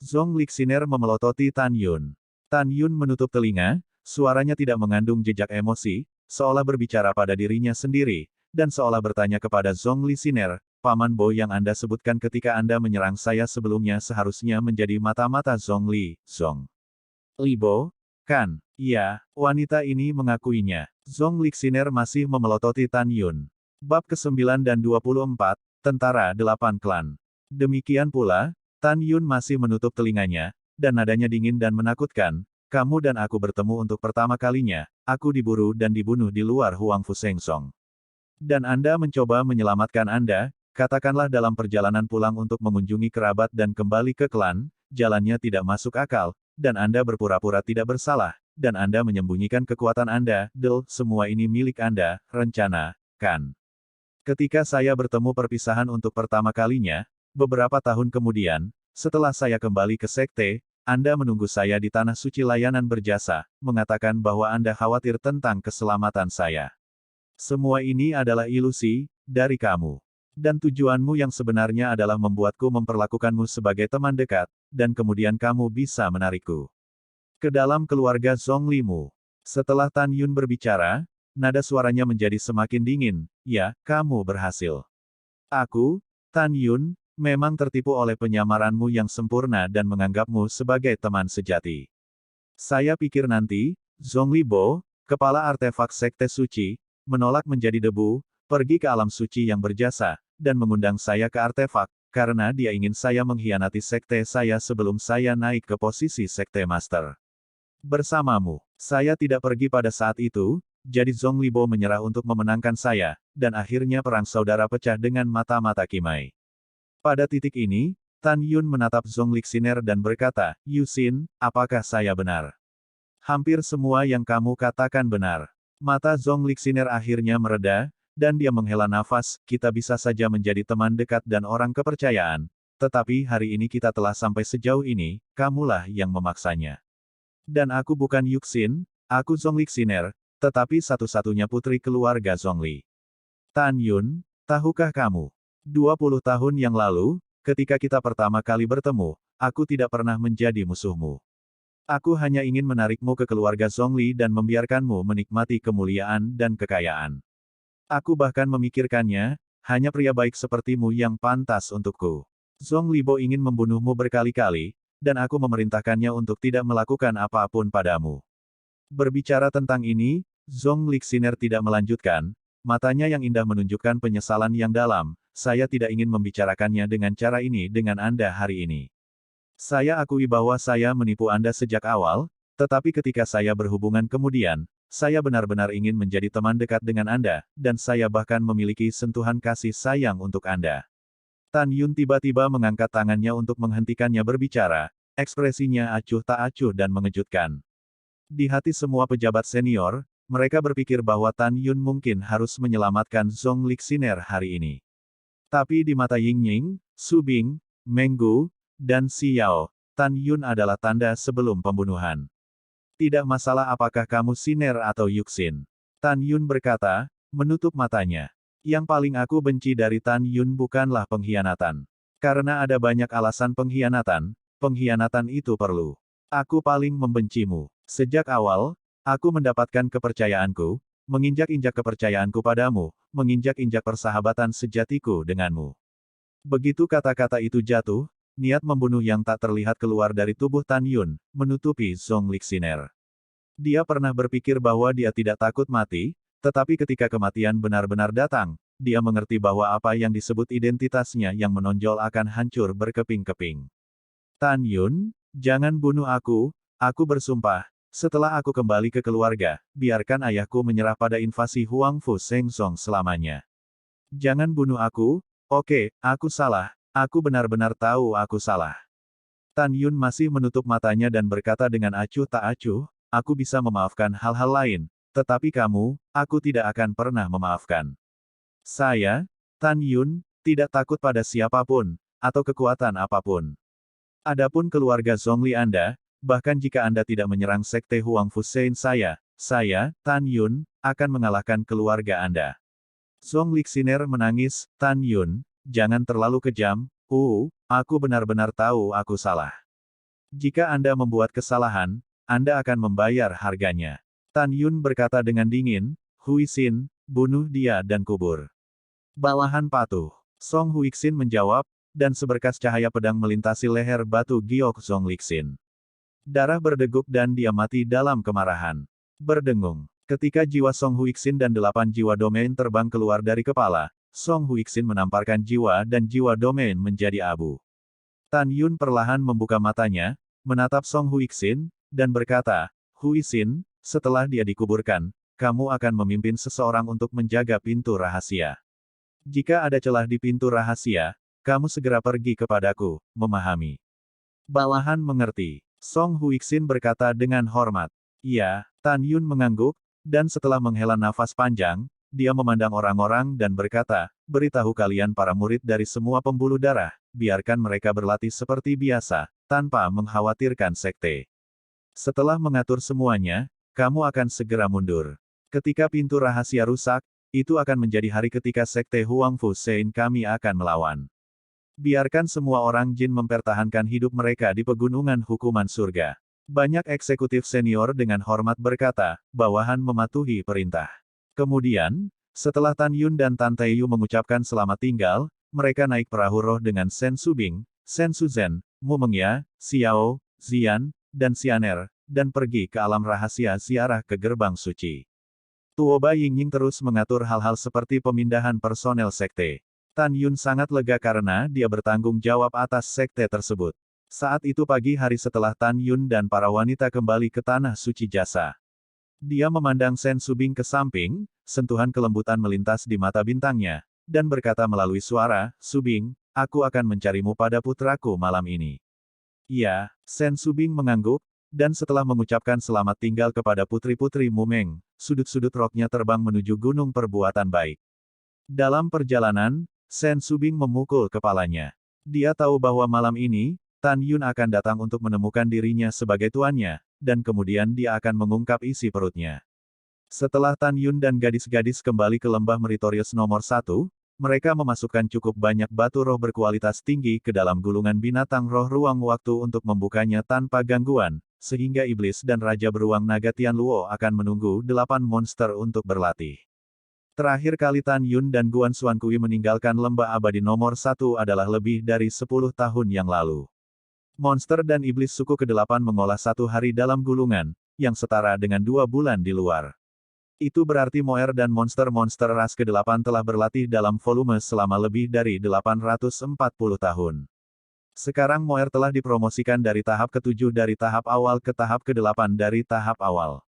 Zhongli Siner memelototi Tan Yun. Tan Yun menutup telinga, suaranya tidak mengandung jejak emosi, seolah berbicara pada dirinya sendiri, dan seolah bertanya kepada Zhongli Siner, Paman Bo yang Anda sebutkan ketika Anda menyerang saya sebelumnya seharusnya menjadi mata-mata Zhongli, Zhong. Libo, kan? Iya, wanita ini mengakuinya. Zhongli Siner masih memelototi Tan Yun. Bab ke-9 dan 24, Tentara 8 Klan. Demikian pula, Tan Yun masih menutup telinganya, dan nadanya dingin dan menakutkan, kamu dan aku bertemu untuk pertama kalinya, aku diburu dan dibunuh di luar Huangfu Shengzong. Dan Anda mencoba menyelamatkan Anda, katakanlah dalam perjalanan pulang untuk mengunjungi kerabat dan kembali ke klan, jalannya tidak masuk akal, dan Anda berpura-pura tidak bersalah, dan Anda menyembunyikan kekuatan Anda, semua ini milik Anda, rencana, kan? Ketika saya bertemu perpisahan untuk pertama kalinya, beberapa tahun kemudian, setelah saya kembali ke sekte, Anda menunggu saya di tanah suci layanan berjasa, mengatakan bahwa Anda khawatir tentang keselamatan saya. Semua ini adalah ilusi, dari kamu. Dan tujuanmu yang sebenarnya adalah membuatku memperlakukanmu sebagai teman dekat, dan kemudian kamu bisa menarikku ke dalam keluarga Zhonglimu. Setelah Tan Yun berbicara, nada suaranya menjadi semakin dingin, ya, kamu berhasil. Aku, Tan Yun, memang tertipu oleh penyamaranmu yang sempurna dan menganggapmu sebagai teman sejati. Saya pikir nanti, Zhongli Bo, kepala artefak sekte suci, menolak menjadi debu, pergi ke alam suci yang berjasa, dan mengundang saya ke artefak, karena dia ingin saya mengkhianati sekte saya sebelum saya naik ke posisi sekte master. Bersamamu, saya tidak pergi pada saat itu, jadi Zhongli Bo menyerah untuk memenangkan saya, dan akhirnya perang saudara pecah dengan mata-mata Kimai. Pada titik ini, Tan Yun menatap Zhongli Siner dan berkata, Yusin, apakah saya benar? Hampir semua yang kamu katakan benar. Mata Zhongli Siner akhirnya mereda, dan dia menghela nafas, kita bisa saja menjadi teman dekat dan orang kepercayaan, tetapi hari ini kita telah sampai sejauh ini, kamulah yang memaksanya. Dan aku bukan Yuxin, aku Zhongli Siner, tetapi satu-satunya putri keluarga Zhongli. Tan Yun, tahukah kamu? 20 tahun yang lalu, ketika kita pertama kali bertemu, aku tidak pernah menjadi musuhmu. Aku hanya ingin menarikmu ke keluarga Zhongli dan membiarkanmu menikmati kemuliaan dan kekayaan. Aku bahkan memikirkannya, hanya pria baik sepertimu yang pantas untukku. Zhongli Bo ingin membunuhmu berkali-kali, dan aku memerintahkannya untuk tidak melakukan apapun padamu. Berbicara tentang ini, Zhongli Siner tidak melanjutkan, matanya yang indah menunjukkan penyesalan yang dalam, saya tidak ingin membicarakannya dengan cara ini dengan Anda hari ini. Saya akui bahwa saya menipu Anda sejak awal, tetapi ketika saya berhubungan kemudian, saya benar-benar ingin menjadi teman dekat dengan Anda, dan saya bahkan memiliki sentuhan kasih sayang untuk Anda. Tan Yun tiba-tiba mengangkat tangannya untuk menghentikannya berbicara, ekspresinya acuh tak acuh dan mengejutkan. Di hati semua pejabat senior, mereka berpikir bahwa Tan Yun mungkin harus menyelamatkan Zhong Lixiner hari ini. Tapi di mata Ying-Ying, Su Bing, Meng Gu, dan Si Yao, Tan Yun adalah tanda sebelum pembunuhan. Tidak masalah apakah kamu Siner atau Yuxin. Tan Yun berkata, menutup matanya. Yang paling aku benci dari Tan Yun bukanlah pengkhianatan. Karena ada banyak alasan pengkhianatan itu perlu. Aku paling membencimu. Sejak awal, aku mendapatkan kepercayaanku, menginjak-injak kepercayaanku padamu, menginjak-injak persahabatan sejatiku denganmu. Begitu kata-kata itu jatuh, niat membunuh yang tak terlihat keluar dari tubuh Tan Yun, menutupi Zhong Lixiner. Dia pernah berpikir bahwa dia tidak takut mati, tetapi ketika kematian benar-benar datang, dia mengerti bahwa apa yang disebut identitasnya yang menonjol akan hancur berkeping-keping. Tan Yun, jangan bunuh aku bersumpah. Setelah aku kembali ke keluarga, biarkan ayahku menyerah pada invasi Huangfu Shengsong selamanya. Jangan bunuh aku, oke, aku salah, aku benar-benar tahu aku salah. Tan Yun masih menutup matanya dan berkata dengan acuh tak acuh, aku bisa memaafkan hal-hal lain, tetapi kamu, aku tidak akan pernah memaafkan. Saya, Tan Yun, tidak takut pada siapapun, atau kekuatan apapun. Adapun keluarga Zhongli Anda, bahkan jika Anda tidak menyerang Sekte Huangfu Shein saya, Tan Yun, akan mengalahkan keluarga Anda. Zhong Lixiner menangis, Tan Yun, jangan terlalu kejam, aku benar-benar tahu aku salah. Jika Anda membuat kesalahan, Anda akan membayar harganya. Tan Yun berkata dengan dingin, Huixin, bunuh dia dan kubur. Bawahan patuh. Song Huixin menjawab, dan seberkas cahaya pedang melintasi leher batu giok Zhong Lixin. Darah berdegup dan dia mati dalam kemarahan. Berdengung. Ketika jiwa Song Huixin dan 8 jiwa domain terbang keluar dari kepala, Song Huixin menamparkan jiwa dan jiwa domain menjadi abu. Tan Yun perlahan membuka matanya, menatap Song Huixin, dan berkata, Huixin, setelah dia dikuburkan, kamu akan memimpin seseorang untuk menjaga pintu rahasia. Jika ada celah di pintu rahasia, kamu segera pergi kepadaku, memahami. Bawahan mengerti. Song Huixin berkata dengan hormat. Iya, Tan Yun mengangguk, dan setelah menghela nafas panjang, dia memandang orang-orang dan berkata, beritahu kalian para murid dari semua pembuluh darah, biarkan mereka berlatih seperti biasa, tanpa mengkhawatirkan sekte. Setelah mengatur semuanya, kamu akan segera mundur. Ketika pintu rahasia rusak, itu akan menjadi hari ketika Sekte Huangfu Shein kami akan melawan. Biarkan semua orang jin mempertahankan hidup mereka di pegunungan hukuman surga. Banyak eksekutif senior dengan hormat berkata, bawahan mematuhi perintah. Kemudian, setelah Tan Yun dan Tan Taiyu mengucapkan selamat tinggal, mereka naik perahu roh dengan Shen Subing, Shen Suzhen, Mu Mengya, Xiao, Zian, dan Xianer, dan pergi ke alam rahasia ziarah ke gerbang suci. Tuoba Yingying terus mengatur hal-hal seperti pemindahan personel sekte. Tan Yun sangat lega karena dia bertanggung jawab atas sekte tersebut. Saat itu pagi hari setelah Tan Yun dan para wanita kembali ke tanah suci jasa. Dia memandang Shen Subing ke samping, sentuhan kelembutan melintas di mata bintangnya, dan berkata melalui suara, Subing, aku akan mencarimu pada putraku malam ini. Iya, Shen Subing mengangguk, dan setelah mengucapkan selamat tinggal kepada putri-putri Mumeng, sudut-sudut roknya terbang menuju gunung perbuatan baik. Dalam perjalanan, Shen Subing memukul kepalanya. Dia tahu bahwa malam ini, Tan Yun akan datang untuk menemukan dirinya sebagai tuannya, dan kemudian dia akan mengungkap isi perutnya. Setelah Tan Yun dan gadis-gadis kembali ke lembah Meritorious nomor 1, mereka memasukkan cukup banyak batu roh berkualitas tinggi ke dalam gulungan binatang roh ruang waktu untuk membukanya tanpa gangguan, sehingga iblis dan Raja Beruang Naga Tianluo akan menunggu 8 monster untuk berlatih. Terakhir kali Tan Yun dan Guan Xuankui meninggalkan lembah abadi nomor 1 adalah lebih dari 10 tahun yang lalu. Monster dan iblis suku ke-8 mengolah 1 hari dalam gulungan, yang setara dengan 2 bulan di luar. Itu berarti Moer dan monster-monster ras ke-8 telah berlatih dalam volume selama lebih dari 840 tahun. Sekarang Moer telah dipromosikan dari tahap ke-7 dari tahap awal ke tahap ke-8 dari tahap awal.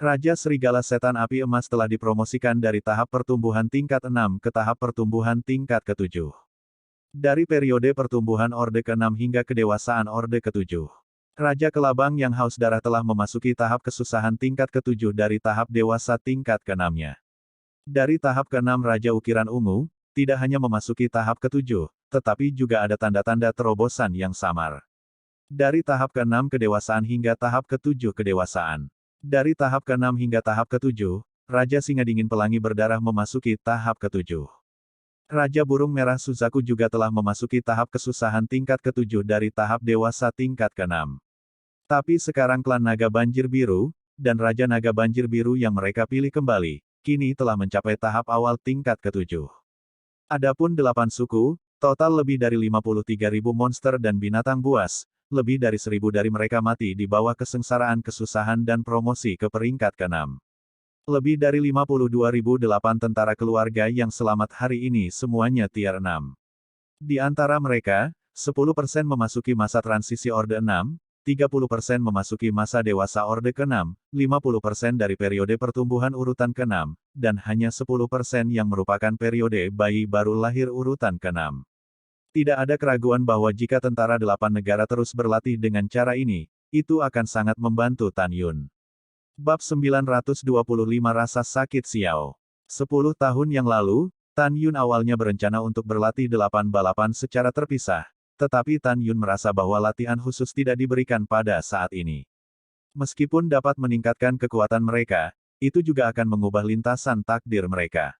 Raja Serigala Setan Api Emas telah dipromosikan dari tahap pertumbuhan tingkat 6 ke tahap pertumbuhan tingkat ke-7. Dari periode pertumbuhan Orde ke-6 hingga kedewasaan Orde ke-7. Raja Kelabang yang haus darah telah memasuki tahap kesusahan tingkat ke-7 dari tahap dewasa tingkat ke-6-nya. Dari tahap ke-6 Raja Ukiran Ungu, tidak hanya memasuki tahap ke-7, tetapi juga ada tanda-tanda terobosan yang samar. Dari tahap ke-6 kedewasaan hingga tahap ke-7 kedewasaan. Dari tahap ke-6 hingga tahap ke-7, Raja Singa Dingin Pelangi Berdarah memasuki tahap ke-7. Raja Burung Merah Suzaku juga telah memasuki tahap kesusahan tingkat ke-7 dari tahap dewasa tingkat ke-6. Tapi sekarang klan Naga Banjir Biru, dan Raja Naga Banjir Biru yang mereka pilih kembali, kini telah mencapai tahap awal tingkat ke-7. Adapun 8 suku, total lebih dari 53.000 monster dan binatang buas, lebih dari 1.000 dari mereka mati di bawah kesengsaraan kesusahan dan promosi ke peringkat ke-6. Lebih dari 52.008 tentara keluarga yang selamat hari ini semuanya tier 6. Di antara mereka, 10% memasuki masa transisi Orde 6, 30% memasuki masa dewasa Orde ke-6, 50% dari periode pertumbuhan urutan ke-6, dan hanya 10% yang merupakan periode bayi baru lahir urutan ke-6. Tidak ada keraguan bahwa jika tentara 8 negara terus berlatih dengan cara ini, itu akan sangat membantu Tan Yun. Bab 925 Rasa Sakit Xiao. 10 tahun yang lalu, Tan Yun awalnya berencana untuk berlatih 8 balapan secara terpisah, tetapi Tan Yun merasa bahwa latihan khusus tidak diberikan pada saat ini. Meskipun dapat meningkatkan kekuatan mereka, itu juga akan mengubah lintasan takdir mereka.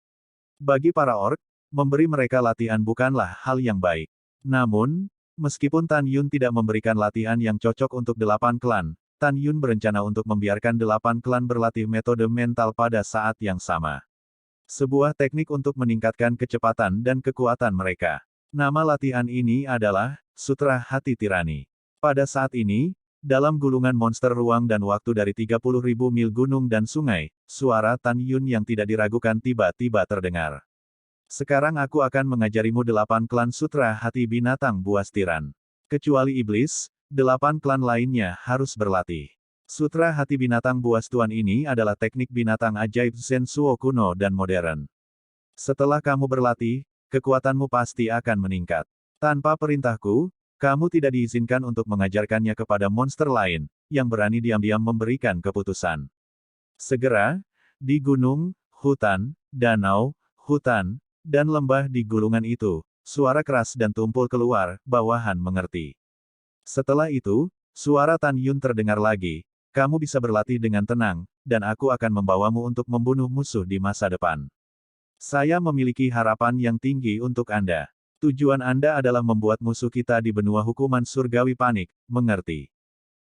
Bagi para orc, memberi mereka latihan bukanlah hal yang baik. Namun, meskipun Tan Yun tidak memberikan latihan yang cocok untuk 8 klan, Tan Yun berencana untuk membiarkan 8 klan berlatih metode mental pada saat yang sama. Sebuah teknik untuk meningkatkan kecepatan dan kekuatan mereka. Nama latihan ini adalah Sutra Hati Tirani. Pada saat ini, dalam gulungan monster ruang dan waktu dari 30.000 mil gunung dan sungai, suara Tan Yun yang tidak diragukan tiba-tiba terdengar. Sekarang aku akan mengajarimu 8 klan Sutra Hati Binatang Buas Tiran. Kecuali iblis, 8 klan lainnya harus berlatih. Sutra Hati Binatang Buas Tuan ini adalah teknik binatang ajaib Zensuo kuno dan modern. Setelah kamu berlatih, kekuatanmu pasti akan meningkat. Tanpa perintahku, kamu tidak diizinkan untuk mengajarkannya kepada monster lain, yang berani diam-diam memberikan keputusan. Segera, di gunung, hutan, danau, hutan, dan lembah di gulungan itu, suara keras dan tumpul keluar, bawahan mengerti. Setelah itu, suara Tan Yun terdengar lagi, kamu bisa berlatih dengan tenang, dan aku akan membawamu untuk membunuh musuh di masa depan. Saya memiliki harapan yang tinggi untuk Anda. Tujuan Anda adalah membuat musuh kita di benua hukuman surgawi panik, mengerti?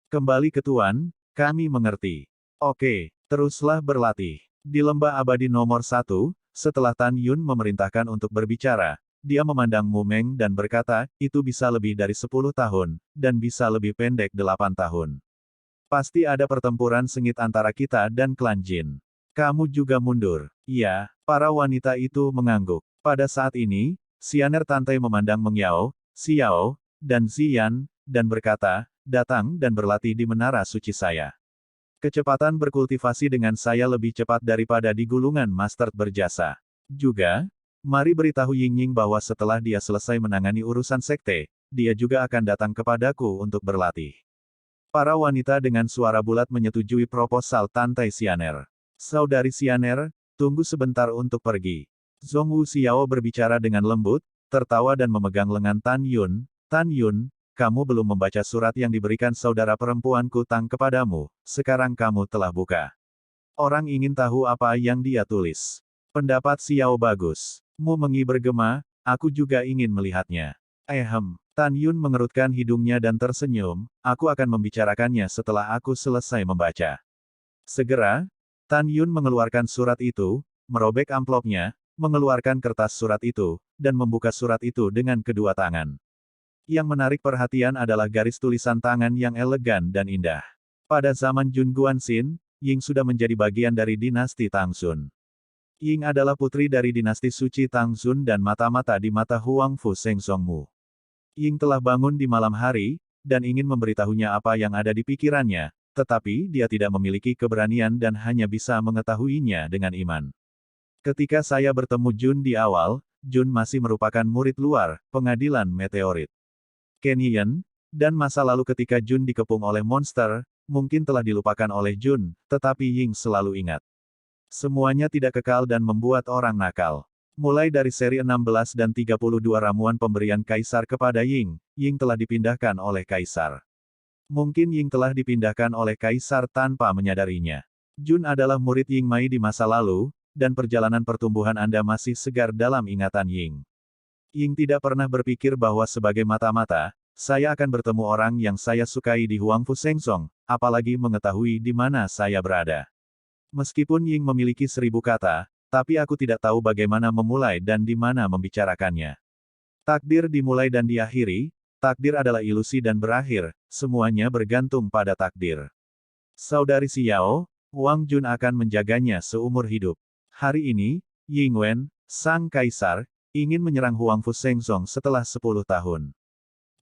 Kembali ke Tuan, kami mengerti. Oke, teruslah berlatih. Di lembah abadi nomor 1, setelah Tan Yun memerintahkan untuk berbicara, dia memandang Mu Meng dan berkata, itu bisa lebih dari 10 tahun, dan bisa lebih pendek 8 tahun. Pasti ada pertempuran sengit antara kita dan klan Jin. Kamu juga mundur. Iya, para wanita itu mengangguk. Pada saat ini, Xianer Tantai memandang Meng Yao, Xiao, dan Ziyan, dan berkata, datang dan berlatih di menara suci saya. Kecepatan berkultivasi dengan saya lebih cepat daripada di gulungan Master berjasa. Juga, mari beritahu Yingying bahwa setelah dia selesai menangani urusan sekte, dia juga akan datang kepadaku untuk berlatih. Para wanita dengan suara bulat menyetujui proposal Tantai Xianer. Saudari Xianer, tunggu sebentar untuk pergi. Zhongwu Xiao berbicara dengan lembut, tertawa dan memegang lengan Tan Yun. Tan Yun, kamu belum membaca surat yang diberikan saudara perempuanku Tang kepadamu, sekarang kamu telah buka. Orang ingin tahu apa yang dia tulis. Pendapat Xiao bagus. Mu Mengi bergema, aku juga ingin melihatnya. Tan Yun mengerutkan hidungnya dan tersenyum, aku akan membicarakannya setelah aku selesai membaca. Segera, Tan Yun mengeluarkan surat itu, merobek amplopnya, mengeluarkan kertas surat itu, dan membuka surat itu dengan kedua tangan. Yang menarik perhatian adalah garis tulisan tangan yang elegan dan indah. Pada zaman Jun Guanxin, Ying sudah menjadi bagian dari dinasti Tangxun. Ying adalah putri dari dinasti suci Tangxun dan mata-mata di mata Huang Fu Seng Songmu. Ying telah bangun di malam hari, dan ingin memberitahunya apa yang ada di pikirannya, tetapi dia tidak memiliki keberanian dan hanya bisa mengetahuinya dengan iman. Ketika saya bertemu Jun di awal, Jun masih merupakan murid luar, pengadilan meteorit. Ken Yen, Dan masa lalu ketika Jun dikepung oleh monster, mungkin telah dilupakan oleh Jun, tetapi Ying selalu ingat. Semuanya tidak kekal dan membuat orang nakal. Mulai dari seri 16 dan 32 ramuan pemberian Kaisar kepada Ying, Ying telah dipindahkan oleh Kaisar. Mungkin Ying telah dipindahkan oleh Kaisar tanpa menyadarinya. Jun adalah murid Ying Mai di masa lalu, dan perjalanan pertumbuhan Anda masih segar dalam ingatan Ying. Ying tidak pernah berpikir bahwa sebagai mata-mata, saya akan bertemu orang yang saya sukai di Huangfu Sengsong, apalagi mengetahui di mana saya berada. Meskipun Ying memiliki 1000 kata, tapi aku tidak tahu bagaimana memulai dan di mana membicarakannya. Takdir dimulai dan diakhiri, takdir adalah ilusi dan berakhir, semuanya bergantung pada takdir. Saudari Xiao, Wang Jun akan menjaganya seumur hidup. Hari ini, Ying Wen, sang kaisar, ingin menyerang Huangfu Sengsong setelah 10 tahun.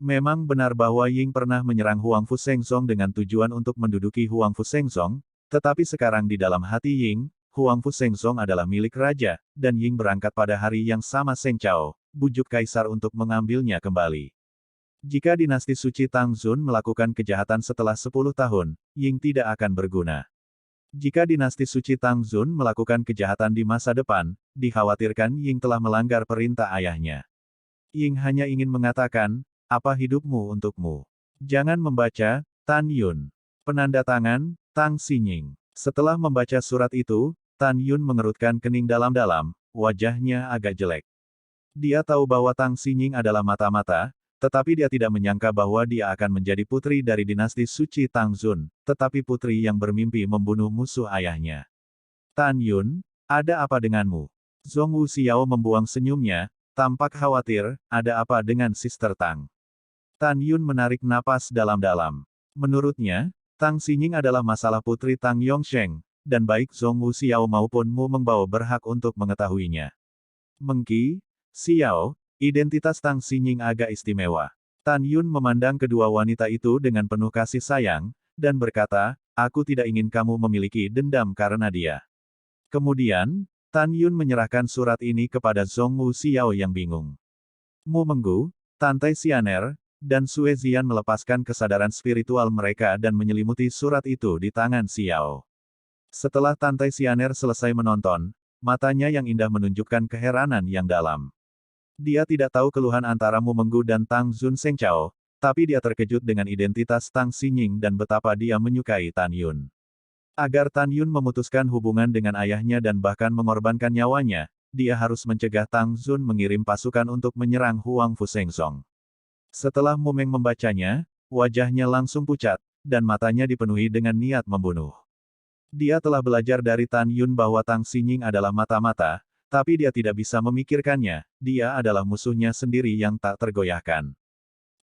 Memang benar bahwa Ying pernah menyerang Huangfu Sengsong dengan tujuan untuk menduduki Huangfu Sengsong, tetapi sekarang di dalam hati Ying, Huangfu Sengsong adalah milik raja, dan Ying berangkat pada hari yang sama Seng Chao, bujuk kaisar untuk mengambilnya kembali. Jika dinasti suci Tang Xun melakukan kejahatan setelah 10 tahun, Ying tidak akan berguna. Jika dinasti suci Tang Xun melakukan kejahatan di masa depan, dikhawatirkan Ying telah melanggar perintah ayahnya. Ying hanya ingin mengatakan, apa hidupmu untukmu? Jangan membaca, Tan Yun. Penanda tangan, Tang Xinying. Setelah membaca surat itu, Tan Yun mengerutkan kening dalam-dalam, wajahnya agak jelek. Dia tahu bahwa Tang Xinying adalah mata-mata, tetapi dia tidak menyangka bahwa dia akan menjadi putri dari dinasti suci Tang Xun, tetapi putri yang bermimpi membunuh musuh ayahnya. Tan Yun, ada apa denganmu? Zhong Wu Xiao membuang senyumnya, tampak khawatir, ada apa dengan Sister Tang? Tan Yun menarik napas dalam-dalam. Menurutnya, Tang Xinying adalah masalah putri Tang Yongsheng, dan baik Zhong Wu Xiao maupun Mu Mengbao berhak untuk mengetahuinya. Mengki, Xiao, identitas Tang Xinying agak istimewa. Tan Yun memandang kedua wanita itu dengan penuh kasih sayang, dan berkata, aku tidak ingin kamu memiliki dendam karena dia. Kemudian, Tan Yun menyerahkan surat ini kepada Zhong Wu Xiao yang bingung. Mu Menggu, Tante Xianer, dan Sue Zian melepaskan kesadaran spiritual mereka dan menyelimuti surat itu di tangan Xiao. Setelah Tante Xianer selesai menonton, matanya yang indah menunjukkan keheranan yang dalam. Dia tidak tahu keluhan antara Mu Menggu dan Tang Xun Sengchao, tapi dia terkejut dengan identitas Tang Xinying dan betapa dia menyukai Tan Yun. Agar Tan Yun memutuskan hubungan dengan ayahnya dan bahkan mengorbankan nyawanya, dia harus mencegah Tang Xun mengirim pasukan untuk menyerang Huangfu Sengsong. Setelah Mu Meng membacanya, wajahnya langsung pucat, dan matanya dipenuhi dengan niat membunuh. Dia telah belajar dari Tan Yun bahwa Tang Xinying adalah mata-mata, tapi dia tidak bisa memikirkannya, dia adalah musuhnya sendiri yang tak tergoyahkan.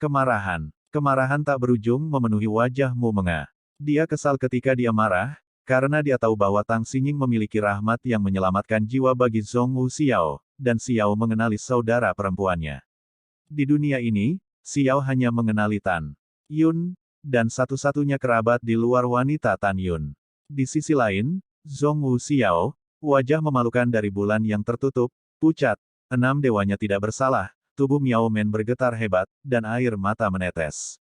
Kemarahan tak berujung memenuhi wajah Mu Menga. Dia kesal ketika dia marah, karena dia tahu bahwa Tang Xinying memiliki rahmat yang menyelamatkan jiwa bagi Zhong Wu Xiao, dan Xiao mengenali saudara perempuannya. Di dunia ini, Xiao hanya mengenali Tan Yun, dan satu-satunya kerabat di luar wanita Tan Yun. Di sisi lain, Zhong Wu Xiao, wajah memalukan dari bulan yang tertutup, pucat, 6 dewanya tidak bersalah, tubuh Miao Men bergetar hebat, dan air mata menetes.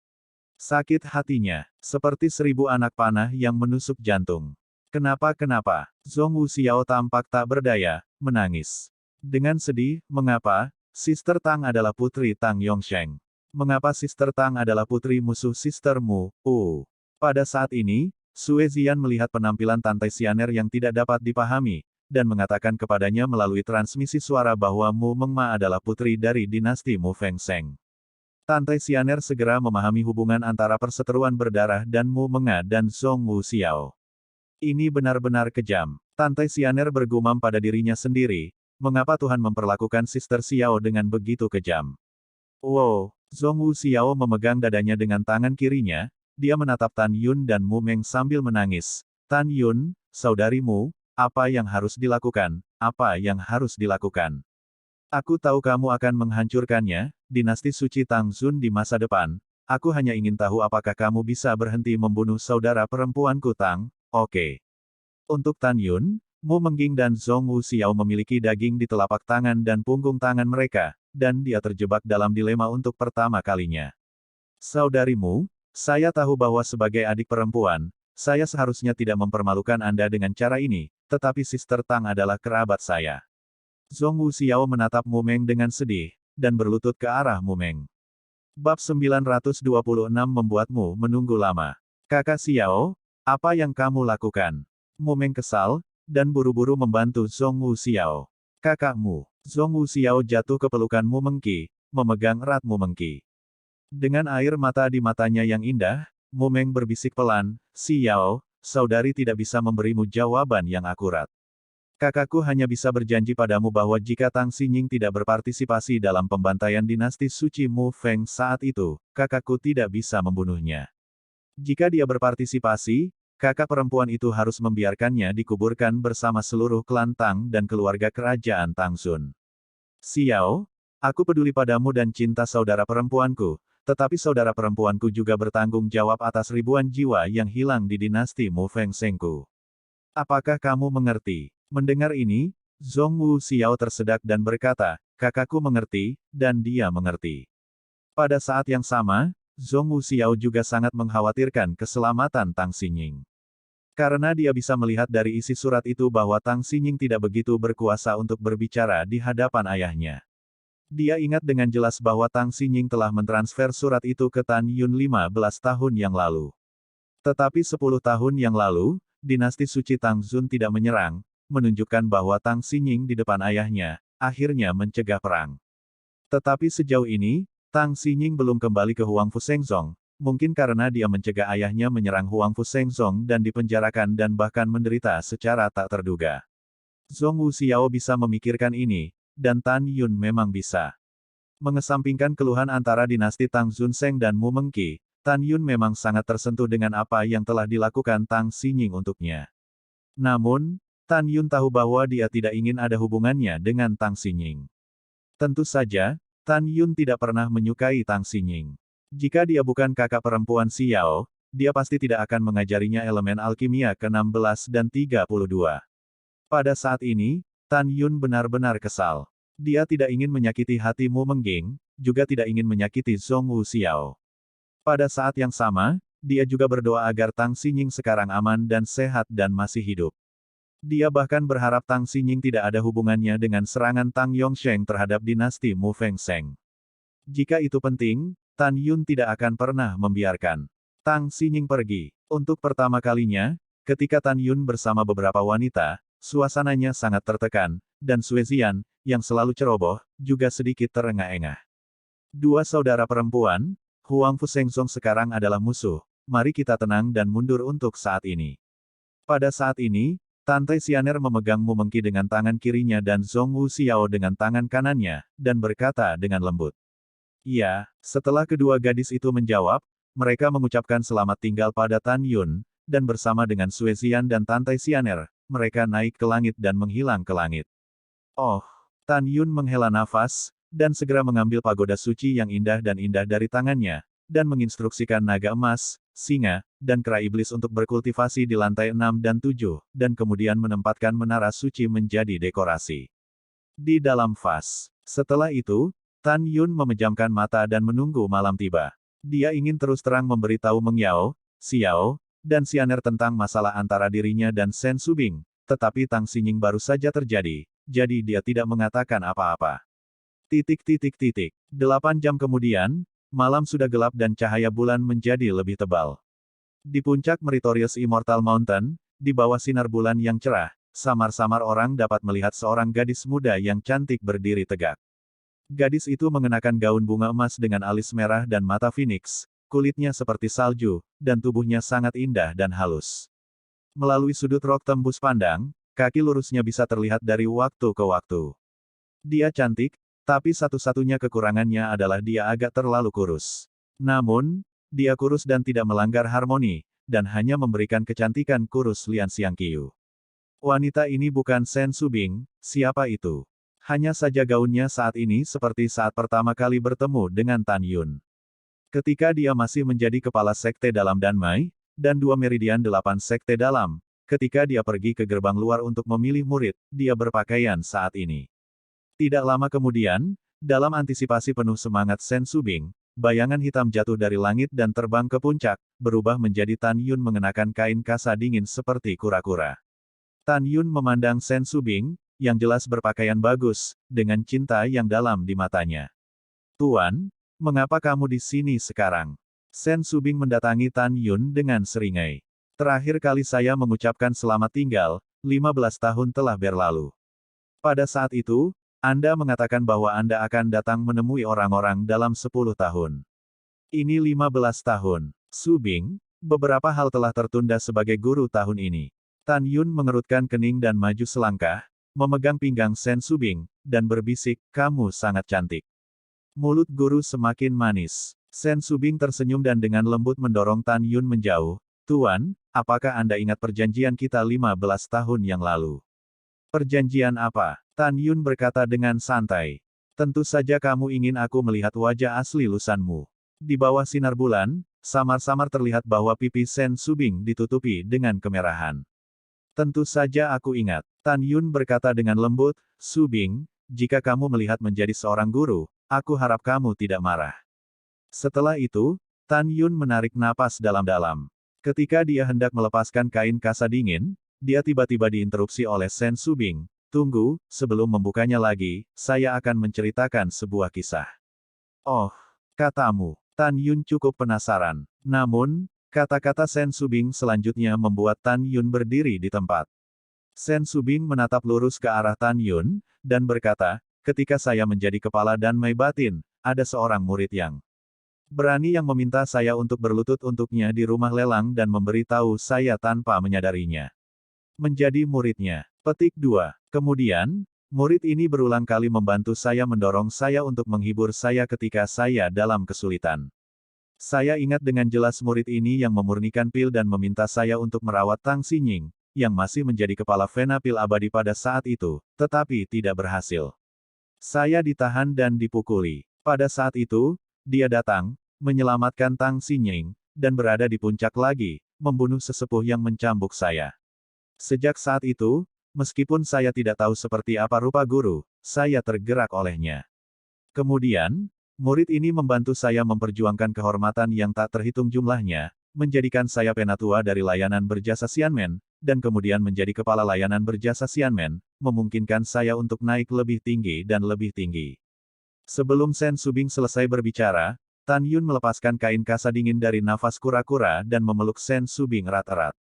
Sakit hatinya, seperti 1000 anak panah yang menusuk jantung. Kenapa? Zhong Wu Xiao tampak tak berdaya, menangis. Dengan sedih, mengapa? Sister Tang adalah putri Tang Yongsheng. Mengapa Sister Tang adalah putri musuh Sister Mu? Pada saat ini, Sue Zian melihat penampilan Tante Xianer yang tidak dapat dipahami, dan mengatakan kepadanya melalui transmisi suara bahwa Mu Mengma adalah putri dari dinasti Mu Fengseng. Tante Xianer segera memahami hubungan antara perseteruan berdarah dan Mu Menga dan Zhong Wu Xiao. Ini benar-benar kejam. Tante Xianer bergumam pada dirinya sendiri, mengapa Tuhan memperlakukan Sister Xiao dengan begitu kejam? Wow! Zhong Wu Xiao memegang dadanya dengan tangan kirinya, dia menatap Tan Yun dan Mu Meng sambil menangis. Tan Yun, saudarimu, apa yang harus dilakukan? Apa yang harus dilakukan? Aku tahu kamu akan menghancurkannya, dinasti suci Tang Xun di masa depan. Aku hanya ingin tahu apakah kamu bisa berhenti membunuh saudara perempuanku Tang. Oke. Untuk Tan Yun, Mu Mengging dan Zhong Wu Xiao memiliki daging di telapak tangan dan punggung tangan mereka, dan dia terjebak dalam dilema untuk pertama kalinya. Saudarimu, saya tahu bahwa sebagai adik perempuan, saya seharusnya tidak mempermalukan Anda dengan cara ini, tetapi Sister Tang adalah kerabat saya. Zhong Wuxiao menatap Mumeng dengan sedih, dan berlutut ke arah Mumeng. Bab 926 membuatmu menunggu lama. Kakak Xiao, apa yang kamu lakukan? Mumeng kesal, dan buru-buru membantu Zhong Wuxiao. Kakakmu. Zhong Wuxiao jatuh ke pelukan Mumeng Qi, memegang erat Mumeng Qi. Dengan air mata di matanya yang indah, Mumeng berbisik pelan, "Xiao, saudari tidak bisa memberimu jawaban yang akurat. Kakakku hanya bisa berjanji padamu bahwa jika Tang Xinying tidak berpartisipasi dalam pembantaian dinasti suci Mu Feng saat itu, kakakku tidak bisa membunuhnya. Jika dia berpartisipasi, kakak perempuan itu harus membiarkannya dikuburkan bersama seluruh klan Tang dan keluarga kerajaan Tang Xun. Xiao, aku peduli padamu dan cinta saudara perempuanku, tetapi saudara perempuanku juga bertanggung jawab atas ribuan jiwa yang hilang di dinasti Mu Feng Sengku. Apakah kamu mengerti?" Mendengar ini, Zhong Wuxiao tersedak dan berkata, "Kakakku mengerti, dan dia mengerti." Pada saat yang sama, Zhong Wuxiao juga sangat mengkhawatirkan keselamatan Tang Xinying. Karena dia bisa melihat dari isi surat itu bahwa Tang Xinying tidak begitu berkuasa untuk berbicara di hadapan ayahnya. Dia ingat dengan jelas bahwa Tang Xinying telah mentransfer surat itu ke Tan Yun 15 tahun yang lalu. Tetapi 10 tahun yang lalu, dinasti suci Tang Xun tidak menyerang, menunjukkan bahwa Tang Xinying di depan ayahnya, akhirnya mencegah perang. Tetapi sejauh ini, Tang Xinying belum kembali ke Huangfu Shengzong, mungkin karena dia mencegah ayahnya menyerang Huangfu Shengzong dan dipenjarakan dan bahkan menderita secara tak terduga. Zhong Wuxiao bisa memikirkan ini, dan Tan Yun memang bisa. Mengesampingkan keluhan antara dinasti Tang Xunseng dan Mu Mengqi, Tan Yun memang sangat tersentuh dengan apa yang telah dilakukan Tang Xinying untuknya. Namun, Tan Yun tahu bahwa dia tidak ingin ada hubungannya dengan Tang Xinying. Tentu saja, Tan Yun tidak pernah menyukai Tang Xinying. Jika dia bukan kakak perempuan Xiao, dia pasti tidak akan mengajarinya elemen alkimia ke-16 dan 32. Pada saat ini, Tan Yun benar-benar kesal. Dia tidak ingin menyakiti hati Mu Mengging, juga tidak ingin menyakiti Zhong Wuxiao. Pada saat yang sama, dia juga berdoa agar Tang Xinying sekarang aman dan sehat dan masih hidup. Dia bahkan berharap Tang Xinying tidak ada hubungannya dengan serangan Tang Yongsheng terhadap dinasti Mu Feng Seng. Jika itu penting, Tan Yun tidak akan pernah membiarkan Tang Xinying pergi. Untuk pertama kalinya, ketika Tan Yun bersama beberapa wanita, suasananya sangat tertekan, dan Suezian, yang selalu ceroboh, juga sedikit terengah-engah. Dua saudara perempuan, Huangfu Shengzong sekarang adalah musuh, mari kita tenang dan mundur untuk saat ini. Pada saat ini, Tante Xianer memegang Mu Mengqi dengan tangan kirinya dan Zhong Wuxiao dengan tangan kanannya, dan berkata dengan lembut. "Iya." Setelah kedua gadis itu menjawab, mereka mengucapkan selamat tinggal pada Tan Yun, dan bersama dengan Suezian dan Tante Xianer, mereka naik ke langit dan menghilang ke langit. Oh! Tan Yun menghela nafas, dan segera mengambil pagoda suci yang indah dari tangannya, dan menginstruksikan naga emas, singa, dan kera iblis untuk berkultivasi di lantai 6 dan 7, dan kemudian menempatkan menara suci menjadi dekorasi di dalam vas. Setelah itu, Tan Yun memejamkan mata dan menunggu malam tiba. Dia ingin terus terang memberitahu Meng Yao, Xiao, dan Xianer tentang masalah antara dirinya dan Shen Subing, tetapi Tang Xinying baru saja terjadi, jadi dia tidak mengatakan apa-apa. 8 jam kemudian, malam sudah gelap dan cahaya bulan menjadi lebih tebal. Di puncak Meritorious Immortal Mountain, di bawah sinar bulan yang cerah, samar-samar orang dapat melihat seorang gadis muda yang cantik berdiri tegak. Gadis itu mengenakan gaun bunga emas dengan alis merah dan mata phoenix, kulitnya seperti salju, dan tubuhnya sangat indah dan halus. Melalui sudut rok tembus pandang, kaki lurusnya bisa terlihat dari waktu ke waktu. Dia cantik, tapi satu-satunya kekurangannya adalah dia agak terlalu kurus. Namun, dia kurus dan tidak melanggar harmoni, dan hanya memberikan kecantikan kurus Lian Xiangqiu. Wanita ini bukan Shen Subing, siapa itu? Hanya saja gaunnya saat ini seperti saat pertama kali bertemu dengan Tan Yun. Ketika dia masih menjadi kepala sekte dalam Danmai, dan 2 meridian 8 sekte dalam, ketika dia pergi ke gerbang luar untuk memilih murid, dia berpakaian saat ini. Tidak lama kemudian, dalam antisipasi penuh semangat Shen Subing, bayangan hitam jatuh dari langit dan terbang ke puncak, berubah menjadi Tan Yun mengenakan kain kasa dingin seperti kura-kura. Tan Yun memandang Sen Subing, yang jelas berpakaian bagus, dengan cinta yang dalam di matanya. Tuan, mengapa kamu di sini sekarang? Sen Subing mendatangi Tan Yun dengan seringai. Terakhir kali saya mengucapkan selamat tinggal, 15 tahun telah berlalu. Pada saat itu, Anda mengatakan bahwa Anda akan datang menemui orang-orang dalam 10 tahun. Ini 15 tahun. Subing, beberapa hal telah tertunda sebagai guru tahun ini. Tan Yun mengerutkan kening dan maju selangkah, memegang pinggang Sen Subing, dan berbisik, kamu sangat cantik. Mulut guru semakin manis. Sen Subing tersenyum dan dengan lembut mendorong Tan Yun menjauh. Tuan, apakah Anda ingat perjanjian kita 15 tahun yang lalu? Perjanjian apa? Tan Yun berkata dengan santai. Tentu saja kamu ingin aku melihat wajah asli lusanmu. Di bawah sinar bulan, samar-samar terlihat bahwa pipi Sen Subing ditutupi dengan kemerahan. Tentu saja aku ingat. Tan Yun berkata dengan lembut, Subing, jika kamu melihat menjadi seorang guru, aku harap kamu tidak marah. Setelah itu, Tan Yun menarik napas dalam-dalam. Ketika dia hendak melepaskan kain kasa dingin, dia tiba-tiba diinterupsi oleh Sen Subing. Tunggu, sebelum membukanya lagi, saya akan menceritakan sebuah kisah. Oh, katamu. Tan Yun cukup penasaran. Namun, kata-kata Sen Subing selanjutnya membuat Tan Yun berdiri di tempat. Sen Subing menatap lurus ke arah Tan Yun, dan berkata, ketika saya menjadi kepala dan Mai Batin, ada seorang murid yang berani yang meminta saya untuk berlutut untuknya di rumah lelang dan memberitahu saya tanpa menyadarinya. Menjadi muridnya. Petik 2. Kemudian, murid ini berulang kali membantu saya mendorong saya untuk menghibur saya ketika saya dalam kesulitan. Saya ingat dengan jelas murid ini yang memurnikan pil dan meminta saya untuk merawat Tang Xinying, yang masih menjadi kepala Vena Pil abadi pada saat itu, tetapi tidak berhasil. Saya ditahan dan dipukuli. Pada saat itu, dia datang, menyelamatkan Tang Xinying, dan berada di puncak lagi, membunuh sesepuh yang mencambuk saya. Sejak saat itu, meskipun saya tidak tahu seperti apa rupa guru, saya tergerak olehnya. Kemudian, murid ini membantu saya memperjuangkan kehormatan yang tak terhitung jumlahnya, menjadikan saya penatua dari layanan berjasa Xianmen, dan kemudian menjadi kepala layanan berjasa Xianmen, memungkinkan saya untuk naik lebih tinggi dan lebih tinggi. Sebelum Sen Subing selesai berbicara, Tan Yun melepaskan kain kasa dingin dari nafas kura-kura dan memeluk Sen Subing erat-erat.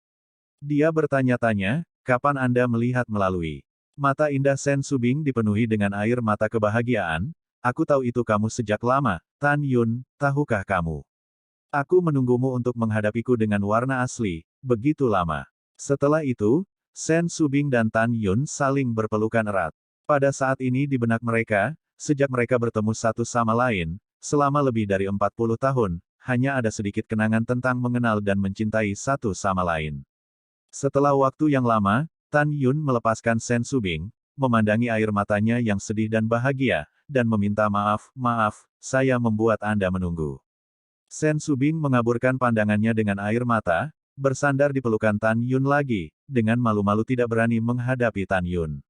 Dia bertanya-tanya, kapan Anda melihat melalui mata indah Sen Subing dipenuhi dengan air mata kebahagiaan? Aku tahu itu kamu sejak lama, Tan Yun, tahukah kamu? Aku menunggumu untuk menghadapiku dengan warna asli, begitu lama. Setelah itu, Sen Subing dan Tan Yun saling berpelukan erat. Pada saat ini di benak mereka, sejak mereka bertemu satu sama lain, selama lebih dari 40 tahun, hanya ada sedikit kenangan tentang mengenal dan mencintai satu sama lain. Setelah waktu yang lama, Tan Yun melepaskan Sen Subing, memandangi air matanya yang sedih dan bahagia, dan meminta maaf, maaf, saya membuat Anda menunggu. Sen Subing mengaburkan pandangannya dengan air mata, bersandar di pelukan Tan Yun lagi, dengan malu-malu tidak berani menghadapi Tan Yun.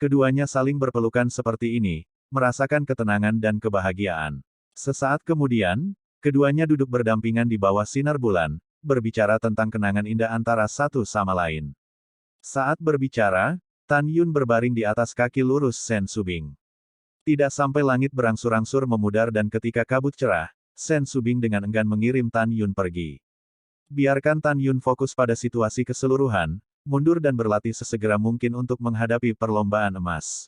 Keduanya saling berpelukan seperti ini, merasakan ketenangan dan kebahagiaan. Sesaat kemudian, keduanya duduk berdampingan di bawah sinar bulan, berbicara tentang kenangan indah antara satu sama lain. Saat berbicara, Tan Yun berbaring di atas kaki lurus Sen Subing. Tidak sampai langit berangsur-angsur memudar dan ketika kabut cerah, Sen Subing dengan enggan mengirim Tan Yun pergi. Biarkan Tan Yun fokus pada situasi keseluruhan, mundur dan berlatih sesegera mungkin untuk menghadapi perlombaan emas.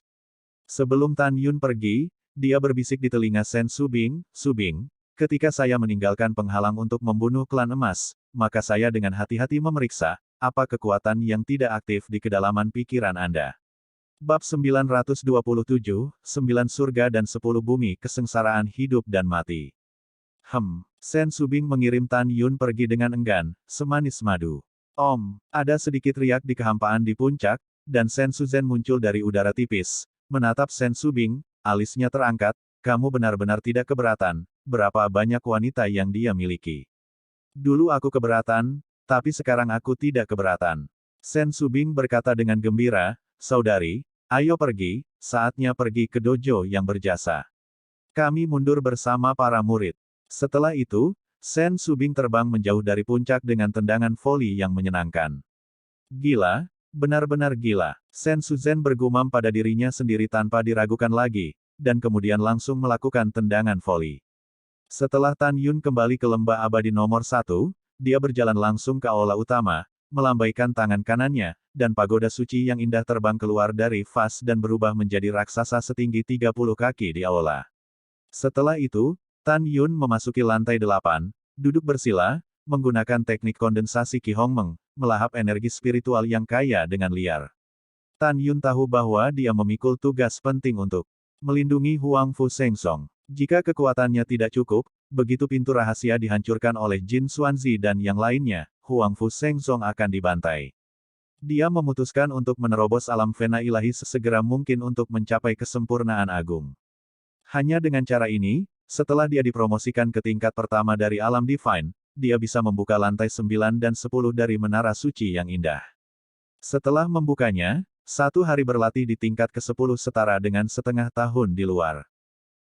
Sebelum Tan Yun pergi, dia berbisik di telinga Sen Subing, Subing, ketika saya meninggalkan penghalang untuk membunuh klan emas, maka saya dengan hati-hati memeriksa, apa kekuatan yang tidak aktif di kedalaman pikiran Anda. Bab 927, 9 surga dan 10 bumi kesengsaraan hidup dan mati. Sen Subing mengirim Tan Yun pergi dengan enggan, semanis madu. Ada sedikit riak di kehampaan di puncak, dan Sen Suzhen muncul dari udara tipis, menatap Sen Subing, alisnya terangkat, kamu benar-benar tidak keberatan, berapa banyak wanita yang dia miliki. Dulu aku keberatan, tapi sekarang aku tidak keberatan. Sen Subing berkata dengan gembira, saudari, ayo pergi, saatnya pergi ke dojo yang berjasa. Kami mundur bersama para murid. Setelah itu, Sen Subing terbang menjauh dari puncak dengan tendangan voli yang menyenangkan. Gila, benar-benar gila. Sen Suzhen bergumam pada dirinya sendiri tanpa diragukan lagi, dan kemudian langsung melakukan tendangan voli. Setelah Tan Yun kembali ke lembah abadi nomor 1, dia berjalan langsung ke aula utama, melambaikan tangan kanannya, dan pagoda suci yang indah terbang keluar dari vas dan berubah menjadi raksasa setinggi 30 kaki di aula. Setelah itu, Tan Yun memasuki lantai 8, duduk bersila, menggunakan teknik kondensasi Qi Hongmeng, melahap energi spiritual yang kaya dengan liar. Tan Yun tahu bahwa dia memikul tugas penting untuk melindungi Huang Fu Sengsong. Jika kekuatannya tidak cukup, begitu pintu rahasia dihancurkan oleh Jin Xuanzi dan yang lainnya, Huang Fu Sengsong akan dibantai. Dia memutuskan untuk menerobos alam fena ilahi sesegera mungkin untuk mencapai kesempurnaan agung. Hanya dengan cara ini, setelah dia dipromosikan ke tingkat pertama dari alam divine, dia bisa membuka lantai 9 dan 10 dari menara suci yang indah. Setelah membukanya, 1 hari berlatih di tingkat ke-10 setara dengan setengah tahun di luar.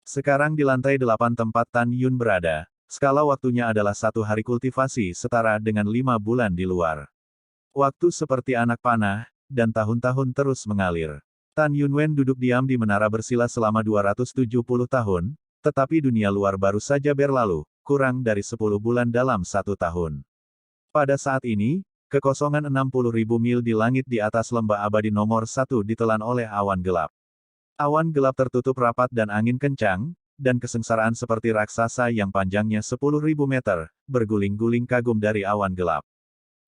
Sekarang di lantai 8 tempat Tan Yun berada, skala waktunya adalah 1 hari kultivasi setara dengan 5 bulan di luar. Waktu seperti anak panah, dan tahun-tahun terus mengalir. Tan Yunwen duduk diam di menara bersila selama 270 tahun, tetapi dunia luar baru saja berlalu, kurang dari 10 bulan dalam 1 tahun. Pada saat ini, kekosongan 60.000 mil di langit di atas lembah abadi nomor 1 ditelan oleh awan gelap. Awan gelap tertutup rapat dan angin kencang, dan kesengsaraan seperti raksasa yang panjangnya 10.000 meter, berguling-guling kagum dari awan gelap.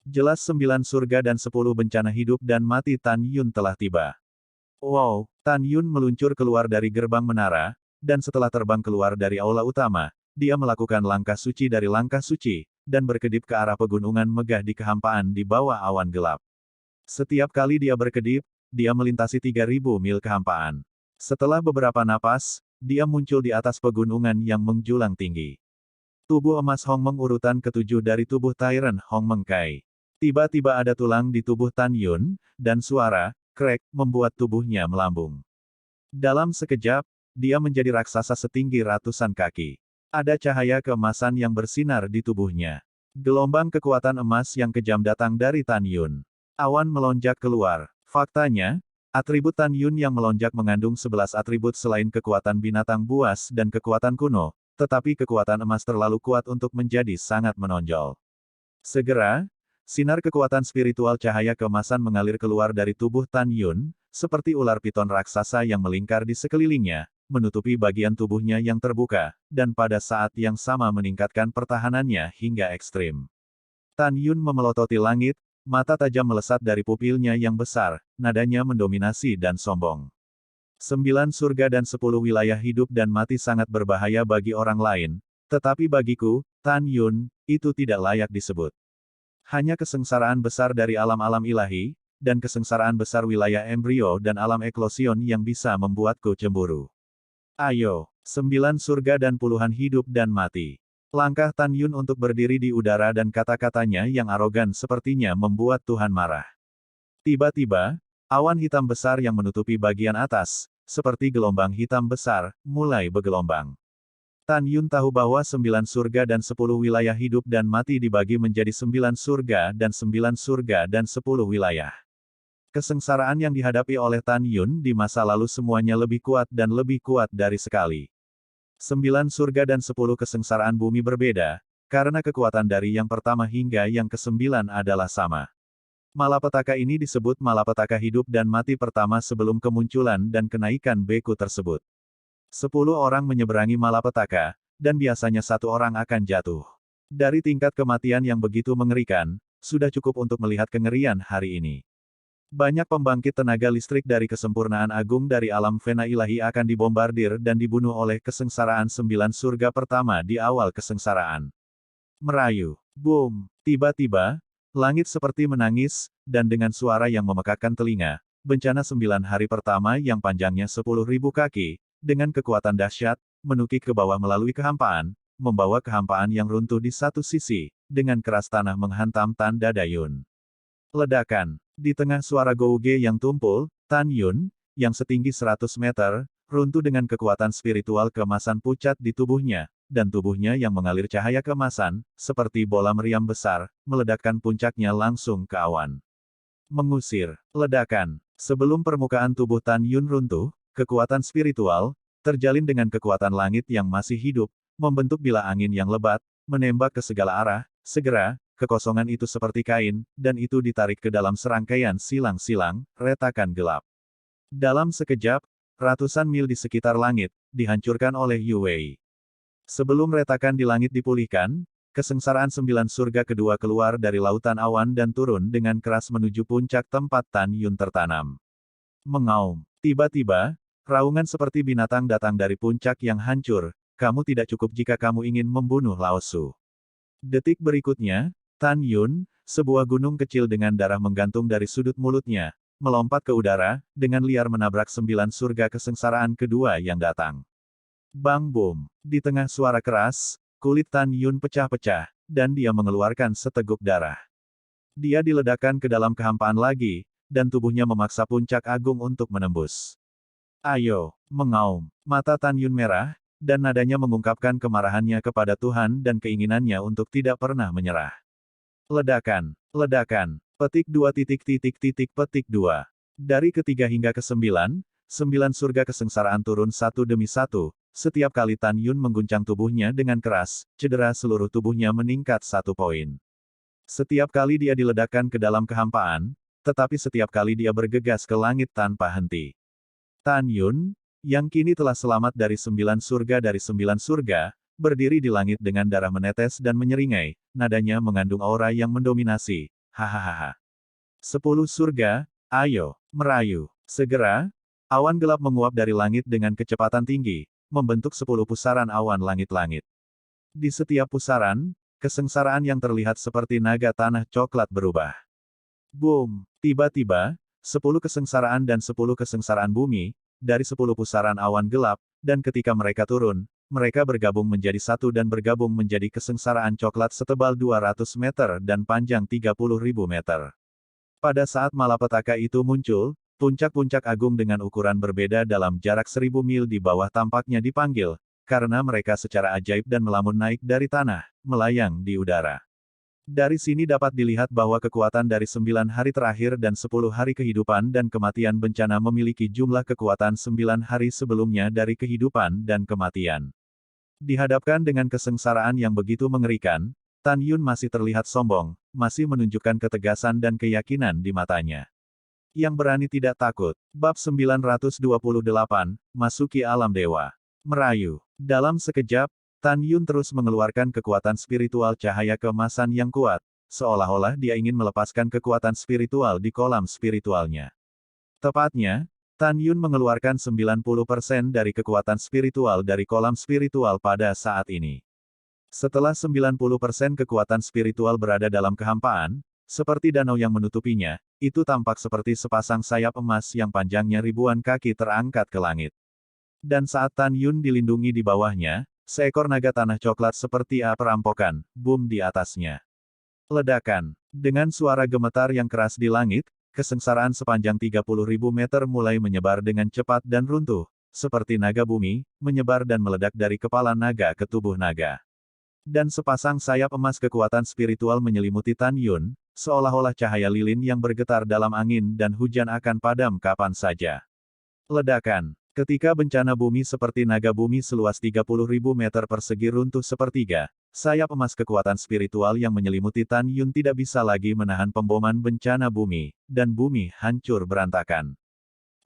Jelas 9 surga dan 10 bencana hidup dan mati Tan Yun telah tiba. Wow, Tan Yun meluncur keluar dari gerbang menara, dan setelah terbang keluar dari aula utama, dia melakukan langkah suci dari langkah suci, dan berkedip ke arah pegunungan megah di kehampaan di bawah awan gelap. Setiap kali dia berkedip, dia melintasi 3.000 mil kehampaan. Setelah beberapa napas, dia muncul di atas pegunungan yang menjulang tinggi. Tubuh emas Hongmeng urutan ke-7 dari tubuh Tyrant Hongmeng Kai. Tiba-tiba ada tulang di tubuh Tan Yun, dan suara, krek, membuat tubuhnya melambung. Dalam sekejap, dia menjadi raksasa setinggi ratusan kaki. Ada cahaya keemasan yang bersinar di tubuhnya. Gelombang kekuatan emas yang kejam datang dari Tan Yun. Awan melonjak keluar. Faktanya, atribut Tan Yun yang melonjak mengandung 11 atribut selain kekuatan binatang buas dan kekuatan kuno, tetapi kekuatan emas terlalu kuat untuk menjadi sangat menonjol. Segera, sinar kekuatan spiritual cahaya keemasan mengalir keluar dari tubuh Tan Yun, seperti ular piton raksasa yang melingkar di sekelilingnya, menutupi bagian tubuhnya yang terbuka, dan pada saat yang sama meningkatkan pertahanannya hingga ekstrim. Tan Yun memelototi langit, mata tajam melesat dari pupilnya yang besar, nadanya mendominasi dan sombong. 9 surga dan 10 wilayah hidup dan mati sangat berbahaya bagi orang lain, tetapi bagiku, Tan Yun, itu tidak layak disebut. Hanya kesengsaraan besar dari alam-alam ilahi, dan kesengsaraan besar wilayah embrio dan alam eklosion yang bisa membuatku cemburu. Ayo, 9 surga dan puluhan hidup dan mati. Langkah Tan Yun untuk berdiri di udara dan kata-katanya yang arogan sepertinya membuat Tuhan marah. Tiba-tiba, awan hitam besar yang menutupi bagian atas, seperti gelombang hitam besar, mulai bergelombang. Tan Yun tahu bahwa 9 surga dan 10 wilayah hidup dan mati dibagi menjadi 9 surga dan 9 surga dan 10 wilayah. Kesengsaraan yang dihadapi oleh Tan Yun di masa lalu semuanya lebih kuat dan lebih kuat dari sekali. 9 surga dan 10 kesengsaraan bumi berbeda, karena kekuatan dari yang pertama hingga yang ke-9 adalah sama. Malapetaka ini disebut malapetaka hidup dan mati pertama sebelum kemunculan dan kenaikan beku tersebut. 10 orang menyeberangi malapetaka, dan biasanya 1 orang akan jatuh. Dari tingkat kematian yang begitu mengerikan, sudah cukup untuk melihat kengerian hari ini. Banyak pembangkit tenaga listrik dari kesempurnaan agung dari alam fena ilahi akan dibombardir dan dibunuh oleh kesengsaraan 9 surga pertama di awal kesengsaraan. Merayu. Boom. Tiba-tiba, langit seperti menangis, dan dengan suara yang memekakkan telinga, bencana 9 hari pertama yang panjangnya 10.000 kaki, dengan kekuatan dahsyat, menukik ke bawah melalui kehampaan, membawa kehampaan yang runtuh di satu sisi, dengan keras tanah menghantam Tan Dadayun. Ledakan. Di tengah suara gouge yang tumpul, Tan Yun, yang setinggi 100 meter, runtuh dengan kekuatan spiritual keemasan pucat di tubuhnya, dan tubuhnya yang mengalir cahaya keemasan, seperti bola meriam besar, meledakkan puncaknya langsung ke awan. Mengusir. Ledakan. Sebelum permukaan tubuh Tan Yun runtuh, kekuatan spiritual, terjalin dengan kekuatan langit yang masih hidup, membentuk bilah angin yang lebat, menembak ke segala arah. Segera, kekosongan itu seperti kain, dan itu ditarik ke dalam serangkaian silang-silang, retakan gelap. Dalam sekejap, ratusan mil di sekitar langit, dihancurkan oleh Yu Wei. Sebelum retakan di langit dipulihkan, kesengsaraan 9 surga kedua keluar dari lautan awan dan turun dengan keras menuju puncak tempat Tan Yun tertanam. Mengaum. Tiba-tiba, raungan seperti binatang datang dari puncak yang hancur. Kamu tidak cukup jika kamu ingin membunuh Lao Su. Detik berikutnya, Tan Yun, sebuah gunung kecil dengan darah menggantung dari sudut mulutnya, melompat ke udara, dengan liar menabrak 9 surga kesengsaraan kedua yang datang. Bang bum. Di tengah suara keras, kulit Tan Yun pecah-pecah, dan dia mengeluarkan seteguk darah. Dia diledakkan ke dalam kehampaan lagi, dan tubuhnya memaksa puncak agung untuk menembus. Ayo, mengaum. Mata Tan Yun merah, dan nadanya mengungkapkan kemarahannya kepada Tuhan dan keinginannya untuk tidak pernah menyerah. Ledakan. Ledakan. Petik 2 petik 2. Dari ketiga hingga ke-9, 9 surga kesengsaraan turun satu demi satu. Setiap kali Tan Yun mengguncang tubuhnya dengan keras, cedera seluruh tubuhnya meningkat 1 poin. Setiap kali dia diledakkan ke dalam kehampaan, tetapi setiap kali dia bergegas ke langit tanpa henti. Tan Yun, yang kini telah selamat dari 9 surga, berdiri di langit dengan darah menetes dan menyeringai, nadanya mengandung aura yang mendominasi. Hahaha. 10 surga, ayo, merayu. Segera, awan gelap menguap dari langit dengan kecepatan tinggi, membentuk 10 pusaran awan langit-langit. Di setiap pusaran, kesengsaraan yang terlihat seperti naga tanah coklat berubah. Boom! Tiba-tiba, 10 kesengsaraan dan 10 kesengsaraan bumi, dari 10 pusaran awan gelap, dan ketika mereka turun, mereka bergabung menjadi satu dan bergabung menjadi kesengsaraan coklat setebal 200 meter dan panjang 30.000 meter. Pada saat malapetaka itu muncul, puncak-puncak agung dengan ukuran berbeda dalam jarak 1000 mil di bawah tampaknya dipanggil, karena mereka secara ajaib dan melamun naik dari tanah, melayang di udara. Dari sini dapat dilihat bahwa kekuatan dari 9 hari terakhir dan 10 hari kehidupan dan kematian bencana memiliki jumlah kekuatan 9 hari sebelumnya dari kehidupan dan kematian. Dihadapkan dengan kesengsaraan yang begitu mengerikan, Tan Yun masih terlihat sombong, masih menunjukkan ketegasan dan keyakinan di matanya. Yang berani tidak takut. Bab 928, Masuki Alam Dewa. Merayu. Dalam sekejap, Tan Yun terus mengeluarkan kekuatan spiritual cahaya keemasan yang kuat, seolah-olah dia ingin melepaskan kekuatan spiritual di kolam spiritualnya. Tepatnya, Tan Yun mengeluarkan 90% dari kekuatan spiritual dari kolam spiritual pada saat ini. Setelah 90% kekuatan spiritual berada dalam kehampaan, seperti danau yang menutupinya, itu tampak seperti sepasang sayap emas yang panjangnya ribuan kaki terangkat ke langit. Dan saat Tan Yun dilindungi di bawahnya, seekor naga tanah coklat seperti perampokan, boom di atasnya. Ledakan. Dengan suara gemetar yang keras di langit, kesengsaraan sepanjang 30.000 meter mulai menyebar dengan cepat dan runtuh, seperti naga bumi, menyebar dan meledak dari kepala naga ke tubuh naga. Dan sepasang sayap emas kekuatan spiritual menyelimuti Tan Yun, seolah-olah cahaya lilin yang bergetar dalam angin dan hujan akan padam kapan saja. Ledakan. Ketika bencana bumi seperti naga bumi seluas 30.000 meter persegi runtuh sepertiga, sayap emas kekuatan spiritual yang menyelimuti Tan Yun tidak bisa lagi menahan pemboman bencana bumi, dan bumi hancur berantakan.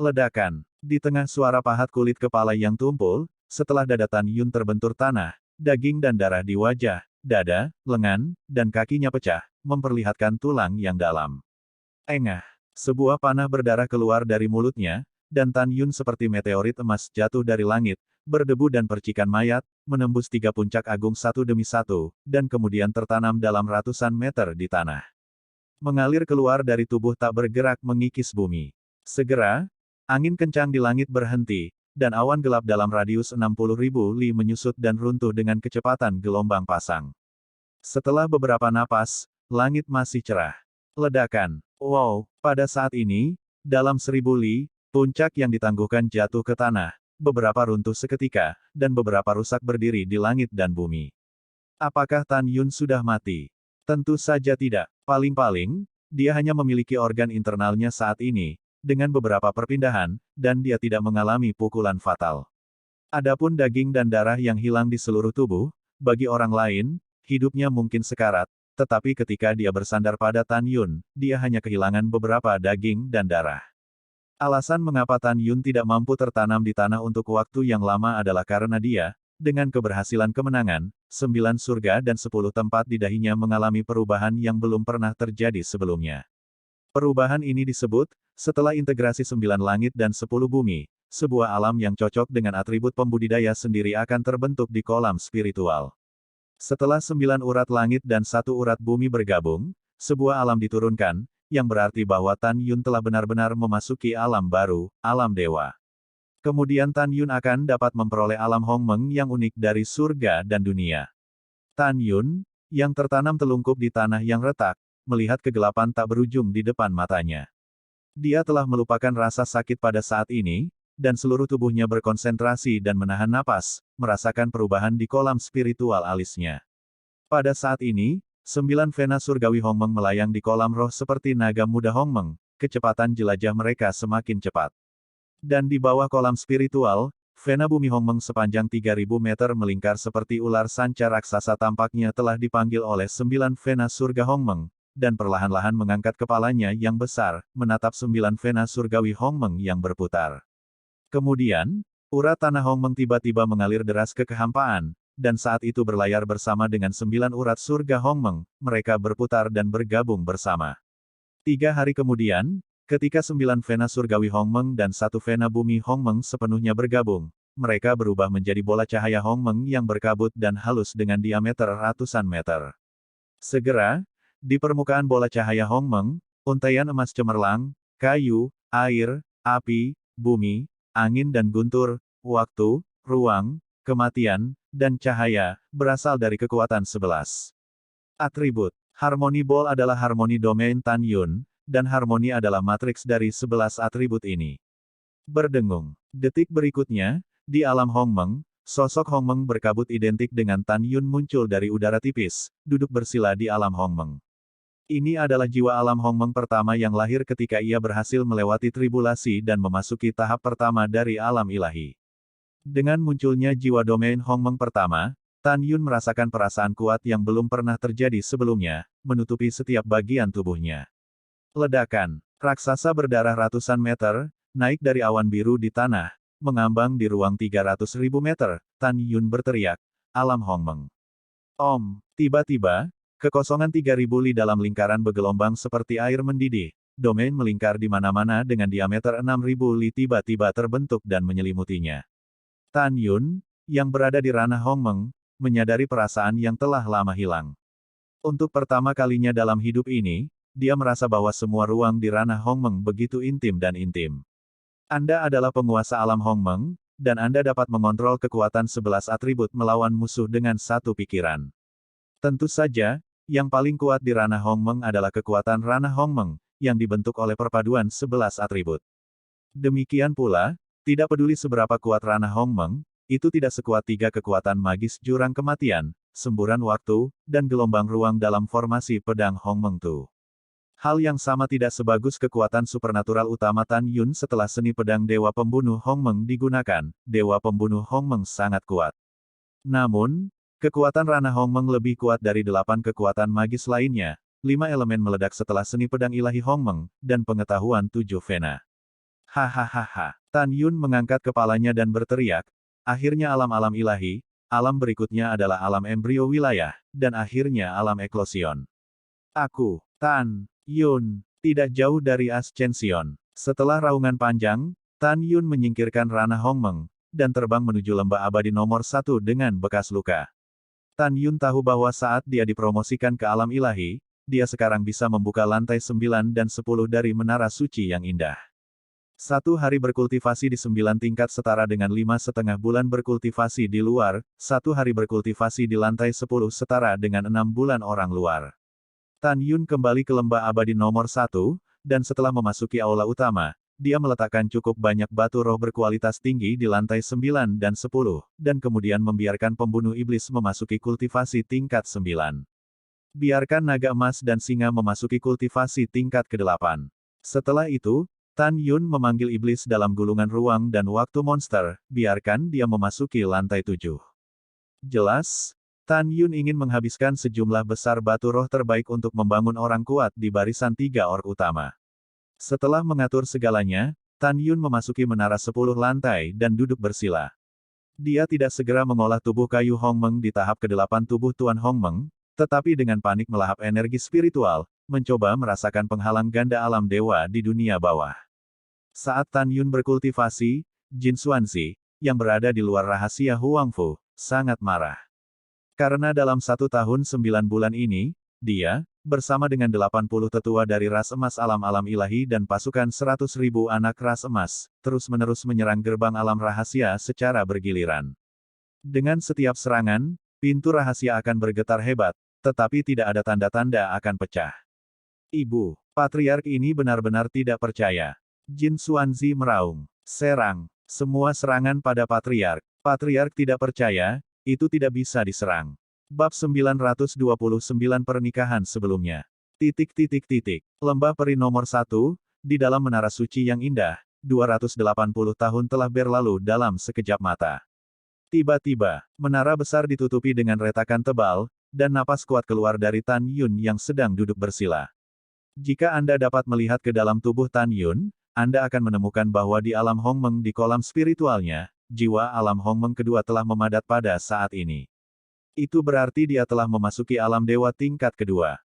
Ledakan. Di tengah suara pahat kulit kepala yang tumpul, setelah dada Tan Yun terbentur tanah, daging dan darah di wajah, dada, lengan, dan kakinya pecah, memperlihatkan tulang yang dalam. Engah. Sebuah panah berdarah keluar dari mulutnya, dan Tan Yun seperti meteorit emas jatuh dari langit, berdebu dan percikan mayat, menembus 3 puncak agung satu demi satu, dan kemudian tertanam dalam ratusan meter di tanah. Mengalir keluar dari tubuh tak bergerak mengikis bumi. Segera, angin kencang di langit berhenti, dan awan gelap dalam radius 60.000 li menyusut dan runtuh dengan kecepatan gelombang pasang. Setelah beberapa napas, langit masih cerah. Ledakan. Wow, pada saat ini, dalam 1000 li, puncak yang ditangguhkan jatuh ke tanah, beberapa runtuh seketika, dan beberapa rusak berdiri di langit dan bumi. Apakah Tan Yun sudah mati? Tentu saja tidak. Paling-paling, dia hanya memiliki organ internalnya saat ini, dengan beberapa perpindahan, dan dia tidak mengalami pukulan fatal. Adapun daging dan darah yang hilang di seluruh tubuh, bagi orang lain, hidupnya mungkin sekarat, tetapi ketika dia bersandar pada Tan Yun, dia hanya kehilangan beberapa daging dan darah. Alasan mengapa Tan Yun tidak mampu tertanam di tanah untuk waktu yang lama adalah karena dia, dengan keberhasilan kemenangan, 9 surga dan 10 tempat di dahinya mengalami perubahan yang belum pernah terjadi sebelumnya. Perubahan ini disebut, setelah integrasi 9 langit dan 10 bumi, sebuah alam yang cocok dengan atribut pembudidaya sendiri akan terbentuk di kolam spiritual. Setelah 9 urat langit dan 1 urat bumi bergabung, sebuah alam diturunkan, yang berarti bahwa Tan Yun telah benar-benar memasuki alam baru, alam dewa. Kemudian Tan Yun akan dapat memperoleh alam Hongmeng yang unik dari surga dan dunia. Tan Yun, yang tertanam telungkup di tanah yang retak, melihat kegelapan tak berujung di depan matanya. Dia telah melupakan rasa sakit pada saat ini, dan seluruh tubuhnya berkonsentrasi dan menahan napas, merasakan perubahan di kolam spiritual alisnya. Pada saat ini, 9 vena surgawi Hongmeng melayang di kolam roh seperti naga muda Hongmeng, kecepatan jelajah mereka semakin cepat. Dan di bawah kolam spiritual, vena bumi Hongmeng sepanjang 3.000 meter melingkar seperti ular sanca raksasa tampaknya telah dipanggil oleh 9 vena surga Hongmeng, dan perlahan-lahan mengangkat kepalanya yang besar, menatap 9 vena surgawi Hongmeng yang berputar. Kemudian, urat tanah Hongmeng tiba-tiba mengalir deras ke kehampaan, dan saat itu berlayar bersama dengan 9 urat surga Hongmeng, mereka berputar dan bergabung bersama. 3 hari kemudian, ketika 9 vena surgawi Hongmeng dan 1 vena bumi Hongmeng sepenuhnya bergabung, mereka berubah menjadi bola cahaya Hongmeng yang berkabut dan halus dengan diameter ratusan meter. Segera, di permukaan bola cahaya Hongmeng, untaian emas cemerlang, kayu, air, api, bumi, angin dan guntur, waktu, ruang, kematian, dan cahaya, berasal dari kekuatan 11. Atribut. Harmony Ball adalah harmoni domain Tan Yun, dan harmoni adalah matriks dari 11 atribut ini. Berdengung. Detik berikutnya, di alam Hongmeng, sosok Hongmeng berkabut identik dengan Tan Yun muncul dari udara tipis, duduk bersila di alam Hongmeng. Ini adalah jiwa alam Hongmeng pertama yang lahir ketika ia berhasil melewati tribulasi dan memasuki tahap pertama dari alam ilahi. Dengan munculnya jiwa domain Hongmeng pertama, Tan Yun merasakan perasaan kuat yang belum pernah terjadi sebelumnya, menutupi setiap bagian tubuhnya. Ledakan. Raksasa berdarah ratusan meter, naik dari awan biru di tanah, mengambang di ruang 300.000 meter, Tan Yun berteriak, alam Hongmeng. Om. Tiba-tiba, kekosongan 3.000 li dalam lingkaran bergelombang seperti air mendidih, domain melingkar di mana-mana dengan diameter 6.000 li tiba-tiba terbentuk dan menyelimutinya. Tan Yun, yang berada di ranah Hongmeng, menyadari perasaan yang telah lama hilang. Untuk pertama kalinya dalam hidup ini, dia merasa bahwa semua ruang di ranah Hongmeng begitu intim dan intim. Anda adalah penguasa alam Hongmeng, dan Anda dapat mengontrol kekuatan 11 atribut melawan musuh dengan satu pikiran. Tentu saja, yang paling kuat di ranah Hongmeng adalah kekuatan ranah Hongmeng, yang dibentuk oleh perpaduan 11 atribut. Demikian pula, tidak peduli seberapa kuat ranah Hongmeng, itu tidak sekuat 3 kekuatan magis jurang kematian, semburan waktu, dan gelombang ruang dalam formasi pedang Hongmeng Tu. Hal yang sama tidak sebagus kekuatan supernatural utama Tan Yun setelah seni pedang Dewa Pembunuh Hongmeng digunakan, Dewa Pembunuh Hongmeng sangat kuat. Namun, kekuatan ranah Hongmeng lebih kuat dari 8 kekuatan magis lainnya, 5 elemen meledak setelah seni pedang ilahi Hongmeng, dan pengetahuan 7 vena. Hahaha. Tan Yun mengangkat kepalanya dan berteriak, akhirnya alam-alam ilahi, alam berikutnya adalah alam embrio wilayah, dan akhirnya alam eklosion. Aku, Tan Yun, tidak jauh dari Ascension. Setelah raungan panjang, Tan Yun menyingkirkan ranah Hongmeng, dan terbang menuju lembah abadi nomor 1 dengan bekas luka. Tan Yun tahu bahwa saat dia dipromosikan ke alam ilahi, dia sekarang bisa membuka lantai 9 dan 10 dari menara suci yang indah. 1 hari berkultivasi di 9 tingkat setara dengan 5,5 bulan berkultivasi di luar, 1 hari berkultivasi di lantai 10 setara dengan 6 bulan orang luar. Tan Yun kembali ke lembah abadi nomor 1, dan setelah memasuki aula utama, dia meletakkan cukup banyak batu roh berkualitas tinggi di lantai 9 dan 10, dan kemudian membiarkan pembunuh iblis memasuki kultivasi tingkat 9. Biarkan naga emas dan singa memasuki kultivasi tingkat ke-8. Setelah itu, Tan Yun memanggil iblis dalam gulungan ruang dan waktu monster, biarkan dia memasuki lantai 7. Jelas, Tan Yun ingin menghabiskan sejumlah besar batu roh terbaik untuk membangun orang kuat di barisan 3 orc utama. Setelah mengatur segalanya, Tan Yun memasuki menara 10 lantai dan duduk bersila. Dia tidak segera mengolah tubuh kayu Hongmeng di tahap ke-8 tubuh Tuan Hongmeng, tetapi dengan panik melahap energi spiritual, mencoba merasakan penghalang ganda alam dewa di dunia bawah. Saat Tan Yun berkultivasi, Jin Xuanzi, yang berada di luar rahasia Huangfu, sangat marah. Karena dalam 1 tahun 9 bulan ini, dia, bersama dengan 80 tetua dari ras emas alam-alam ilahi dan pasukan 100.000 anak ras emas, terus-menerus menyerang gerbang alam rahasia secara bergiliran. Dengan setiap serangan, pintu rahasia akan bergetar hebat, tetapi tidak ada tanda-tanda akan pecah. Ibu, patriark ini benar-benar tidak percaya. Jin Xuanzi meraung. Serang. Semua serangan pada patriark. Patriark tidak percaya, itu tidak bisa diserang. Bab 929 Pernikahan sebelumnya. Lembah peri nomor 1, di dalam menara suci yang indah, 280 tahun telah berlalu dalam sekejap mata. Tiba-tiba, menara besar ditutupi dengan retakan tebal, dan napas kuat keluar dari Tan Yun yang sedang duduk bersila. Jika Anda dapat melihat ke dalam tubuh Tan Yun, Anda akan menemukan bahwa di alam Hongmeng di kolam spiritualnya, jiwa alam Hongmeng kedua telah memadat pada saat ini. Itu berarti dia telah memasuki alam dewa tingkat kedua.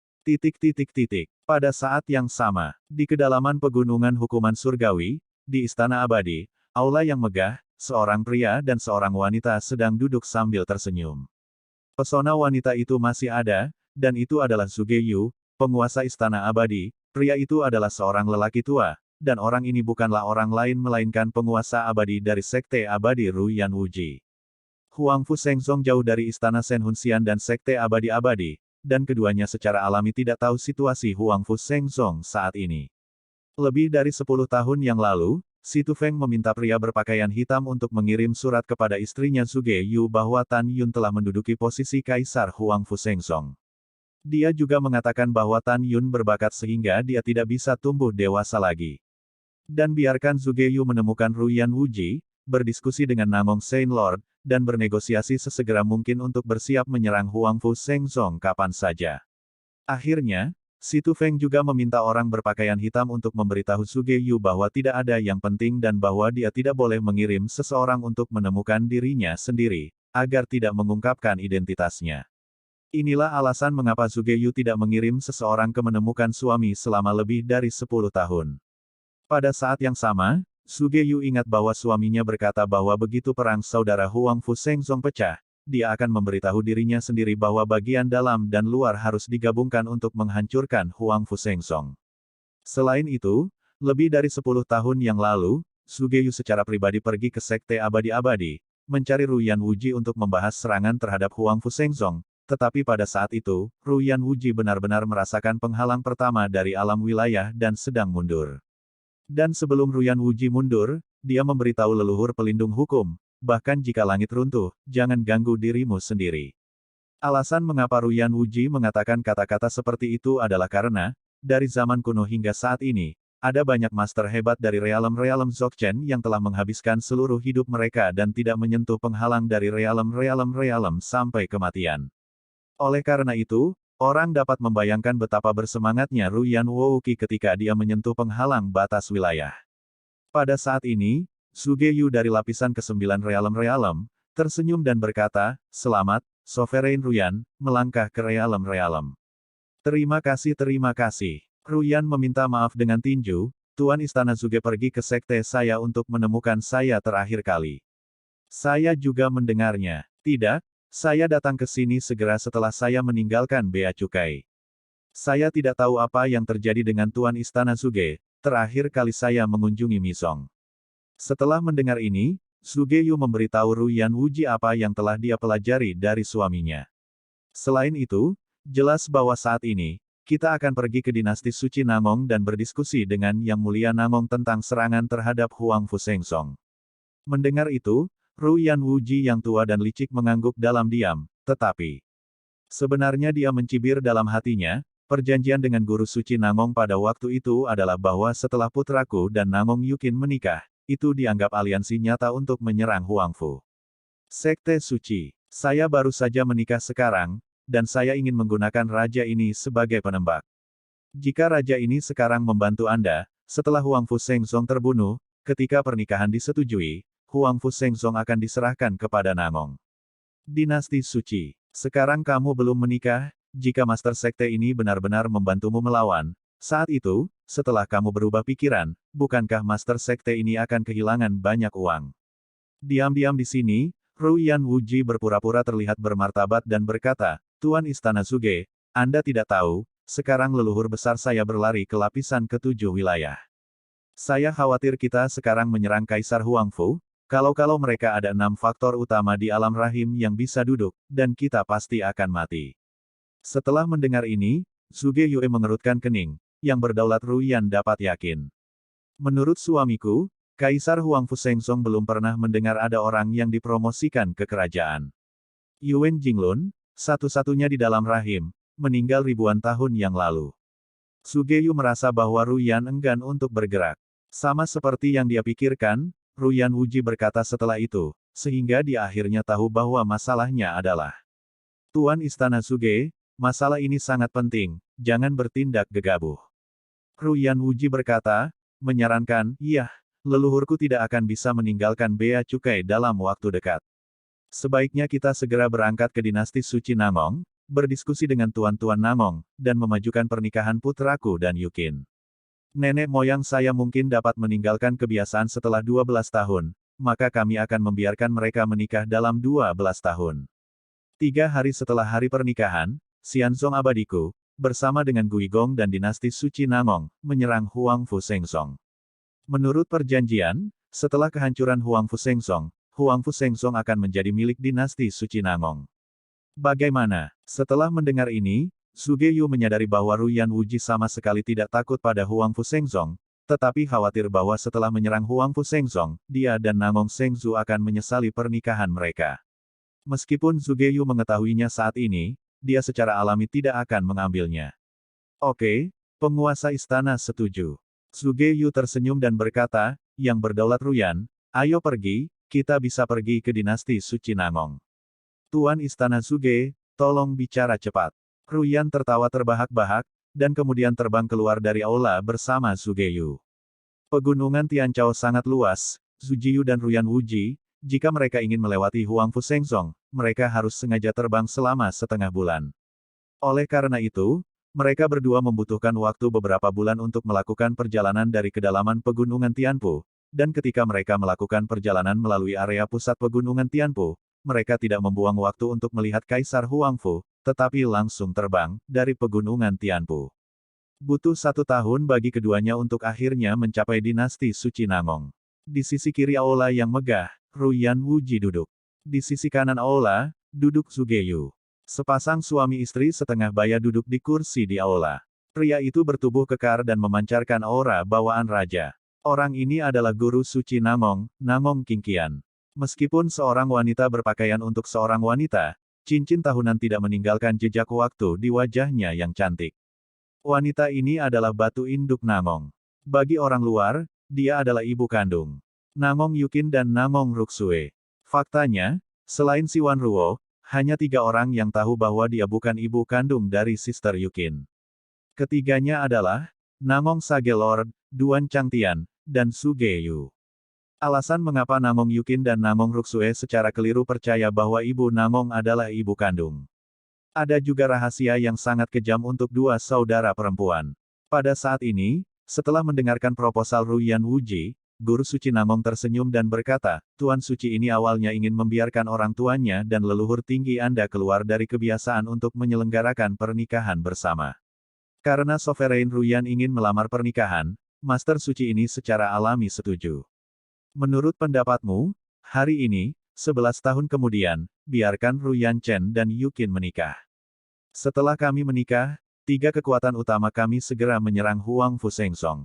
Pada saat yang sama, di kedalaman pegunungan hukuman surgawi, di Istana Abadi, aula yang megah, seorang pria dan seorang wanita sedang duduk sambil tersenyum. Pesona wanita itu masih ada, dan itu adalah Zhuge Yu, penguasa Istana Abadi. Pria itu adalah seorang lelaki tua, dan orang ini bukanlah orang lain melainkan penguasa abadi dari Sekte Abadi Ruyan Wuji. Huangfu Shengzong jauh dari Istana Shenhunxian dan Sekte Abadi-Abadi, dan keduanya secara alami tidak tahu situasi Huangfu Shengzong saat ini. Lebih dari 10 tahun yang lalu, Si Tufeng meminta pria berpakaian hitam untuk mengirim surat kepada istrinya Zhuge Yu bahwa Tan Yun telah menduduki posisi Kaisar Huangfu Shengzong. Dia juga mengatakan bahwa Tan Yun berbakat sehingga dia tidak bisa tumbuh dewasa lagi. Dan biarkan Zhuge Yu menemukan Ruyan Wuji, berdiskusi dengan Namong Saint Lord, dan bernegosiasi sesegera mungkin untuk bersiap menyerang Huangfu Shengzong kapan saja. Akhirnya, Si Tufeng juga meminta orang berpakaian hitam untuk memberitahu Zhuge Yu bahwa tidak ada yang penting dan bahwa dia tidak boleh mengirim seseorang untuk menemukan dirinya sendiri, agar tidak mengungkapkan identitasnya. Inilah alasan mengapa Zhuge Yu tidak mengirim seseorang ke menemukan suami selama lebih dari 10 tahun. Pada saat yang sama, Zhuge Yu ingat bahwa suaminya berkata bahwa begitu perang saudara Huangfu Shengzong pecah, dia akan memberitahu dirinya sendiri bahwa bagian dalam dan luar harus digabungkan untuk menghancurkan Huangfu Shengzong. Selain itu, lebih dari 10 tahun yang lalu, Zhuge Yu secara pribadi pergi ke Sekte Abadi-Abadi, mencari Ruyan Wuji untuk membahas serangan terhadap Huangfu Shengzong, tetapi pada saat itu, Ruyan Wuji benar-benar merasakan penghalang pertama dari alam wilayah dan sedang mundur. Dan sebelum Ruyan Wuji mundur, dia memberitahu leluhur pelindung hukum, bahkan jika langit runtuh, jangan ganggu dirimu sendiri. Alasan mengapa Ruyan Wuji mengatakan kata-kata seperti itu adalah karena, dari zaman kuno hingga saat ini, ada banyak master hebat dari realem-realem Dzogchen yang telah menghabiskan seluruh hidup mereka dan tidak menyentuh penghalang dari realem-realem sampai kematian. Oleh karena itu, orang dapat membayangkan betapa bersemangatnya Ruyan Wuji ketika dia menyentuh penghalang batas wilayah. Pada saat ini, Zhuge Yu dari lapisan ke-9 realem-realem, tersenyum dan berkata, "Selamat, Sovereign Ruyan, melangkah ke realem-realem." Terima kasih. Ruyan meminta maaf dengan tinju, Tuan Istana Zhuge pergi ke sekte saya untuk menemukan saya terakhir kali. Saya juga mendengarnya. Tidak, saya datang ke sini segera setelah saya meninggalkan Bea Cukai. Saya tidak tahu apa yang terjadi dengan Tuan Istana Zhuge, terakhir kali saya mengunjungi Misong. Setelah mendengar ini, Zhuge Yu memberitahu Ruyan Wuji apa yang telah dia pelajari dari suaminya. Selain itu, jelas bahwa saat ini, kita akan pergi ke dinasti suci Nangong dan berdiskusi dengan Yang Mulia Nangong tentang serangan terhadap Huang Fusengsong. Mendengar itu, Ruyan Wuji yang tua dan licik mengangguk dalam diam, tetapi sebenarnya dia mencibir dalam hatinya, perjanjian dengan guru suci Nangong pada waktu itu adalah bahwa setelah putraku dan Nangong Yukin menikah, itu dianggap aliansi nyata untuk menyerang Huangfu. Sekte Suci, saya baru saja menikah sekarang, dan saya ingin menggunakan raja ini sebagai penembak. Jika raja ini sekarang membantu Anda, setelah Huang Fusengsong terbunuh, ketika pernikahan disetujui, Huang Fusengsong akan diserahkan kepada Nangong. Dinasti Suci, sekarang kamu belum menikah, jika Master Sekte ini benar-benar membantumu melawan, saat itu, setelah kamu berubah pikiran, bukankah Master Sekte ini akan kehilangan banyak uang? Diam-diam di sini, Ruyan Wuji berpura-pura terlihat bermartabat dan berkata, Tuan Istana Suge, Anda tidak tahu, sekarang leluhur besar saya berlari ke lapisan ke-7 wilayah. Saya khawatir kita sekarang menyerang Kaisar Huangfu, kalau mereka ada 6 faktor utama di alam rahim yang bisa duduk, dan kita pasti akan mati. Setelah mendengar ini, Suge Yue mengerutkan kening, yang berdaulat Ruyan dapat yakin. Menurut suamiku, Kaisar Huang Fusengsong belum pernah mendengar ada orang yang dipromosikan ke kerajaan. Yuan Jinglun, satu-satunya di dalam rahim, meninggal ribuan tahun yang lalu. Sugeyu merasa bahwa Ruyan enggan untuk bergerak. Sama seperti yang dia pikirkan, Ruyan Wuji berkata setelah itu, sehingga dia akhirnya tahu bahwa masalahnya adalah Tuan Istana Suge, masalah ini sangat penting, jangan bertindak gegabah. Ruyan Wuji berkata, menyarankan, iya, leluhurku tidak akan bisa meninggalkan bea cukai dalam waktu dekat. Sebaiknya kita segera berangkat ke dinasti suci Nangong, berdiskusi dengan tuan-tuan Nangong, dan memajukan pernikahan putraku dan Yukin. Nenek moyang saya mungkin dapat meninggalkan kebiasaan setelah 12 tahun, maka kami akan membiarkan mereka menikah dalam 12 tahun. 3 hari setelah hari pernikahan, Xianzong abadiku, bersama dengan Guigong dan dinasti suci Nangong, menyerang Huang Fusengsong. Menurut perjanjian, setelah kehancuran Huang Fusengsong, Huang Fusengsong akan menjadi milik dinasti suci Nangong. Bagaimana? Setelah mendengar ini, Sugeyu menyadari bahwa Ruyan Wuji sama sekali tidak takut pada Huang Fusengsong, tetapi khawatir bahwa setelah menyerang Huang Fusengsong, dia dan Nangong Sengzu akan menyesali pernikahan mereka. Meskipun Sugeyu mengetahuinya saat ini, dia secara alami tidak akan mengambilnya. Oke, penguasa istana setuju. Sugeyu tersenyum dan berkata, yang berdaulat Ruyan, ayo pergi, kita bisa pergi ke dinasti suci Nangong. Tuan Istana Suge, tolong bicara cepat. Ruyan tertawa terbahak-bahak, dan kemudian terbang keluar dari aula bersama Sugeyu. Pegunungan Tianchao sangat luas, Sujiyu dan Ruyan Wuji, jika mereka ingin melewati Huang Fusengsong, mereka harus sengaja terbang selama setengah bulan. Oleh karena itu, mereka berdua membutuhkan waktu beberapa bulan untuk melakukan perjalanan dari kedalaman pegunungan Tianpu, dan ketika mereka melakukan perjalanan melalui area pusat pegunungan Tianpu, mereka tidak membuang waktu untuk melihat Kaisar Huangfu, tetapi langsung terbang dari pegunungan Tianpu. Butuh 1 tahun bagi keduanya untuk akhirnya mencapai dinasti suci Nangong. Di sisi kiri aula yang megah, Ruyan Wuji duduk. Di sisi kanan aula, duduk Sugeyu. Sepasang suami istri setengah baya duduk di kursi di aula. Pria itu bertubuh kekar dan memancarkan aura bawaan raja. Orang ini adalah guru suci Nangong, Nangong Qingqian. Meskipun seorang wanita berpakaian untuk seorang wanita, cincin tahunan tidak meninggalkan jejak waktu di wajahnya yang cantik. Wanita ini adalah batu induk Nangong. Bagi orang luar, dia adalah ibu kandung Nangong Yukin dan Nangong Ruksue. Faktanya, selain Siwan Ruo, hanya 3 orang yang tahu bahwa dia bukan ibu kandung dari Sister Yukin. Ketiganya adalah Nangong Sage Lord, Duan Changtian, dan Sugeyu. Alasan mengapa Nangong Yukin dan Nangong Ruksue secara keliru percaya bahwa ibu Nangong adalah ibu kandung. Ada juga rahasia yang sangat kejam untuk 2 saudara perempuan. Pada saat ini, setelah mendengarkan proposal Ruyan Wuji, Guru Suci Nangong tersenyum dan berkata, Tuan Suci ini awalnya ingin membiarkan orang tuanya dan leluhur tinggi Anda keluar dari kebiasaan untuk menyelenggarakan pernikahan bersama. Karena Sovereign Ruyan ingin melamar pernikahan, Master Suci ini secara alami setuju. Menurut pendapatmu, hari ini, 11 tahun kemudian, biarkan Ruyan Chen dan Yukin menikah. Setelah kami menikah, tiga kekuatan utama kami segera menyerang Huang Fusengsong.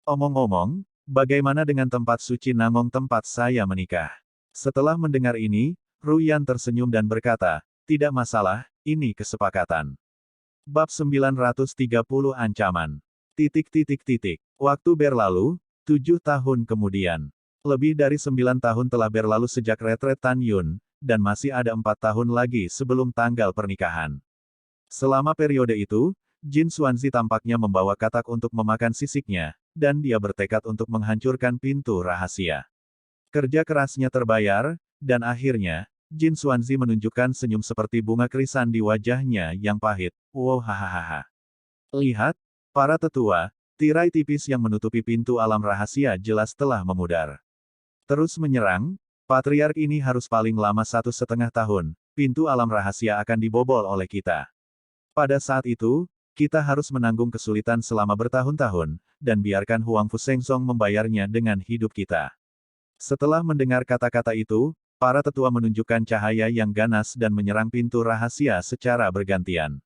Omong-omong, bagaimana dengan tempat suci Nangong tempat saya menikah? Setelah mendengar ini, Ruyan tersenyum dan berkata, tidak masalah, ini kesepakatan. Bab 930 Ancaman. Waktu berlalu, 7 tahun kemudian. Lebih dari 9 tahun telah berlalu sejak retret Tan Yun, dan masih ada 4 tahun lagi sebelum tanggal pernikahan. Selama periode itu, Jin Xuanzi tampaknya membawa katak untuk memakan sisiknya, dan dia bertekad untuk menghancurkan pintu rahasia. Kerja kerasnya terbayar, dan akhirnya, Jin Xuanzi menunjukkan senyum seperti bunga krisan di wajahnya yang pahit. Wow hahaha. Lihat, para tetua, tirai tipis yang menutupi pintu alam rahasia jelas telah memudar. Terus menyerang, patriark ini harus paling lama 1,5 tahun, pintu alam rahasia akan dibobol oleh kita. Pada saat itu, kita harus menanggung kesulitan selama bertahun-tahun, dan biarkan Huang Fusengsong membayarnya dengan hidup kita. Setelah mendengar kata-kata itu, para tetua menunjukkan cahaya yang ganas dan menyerang pintu rahasia secara bergantian.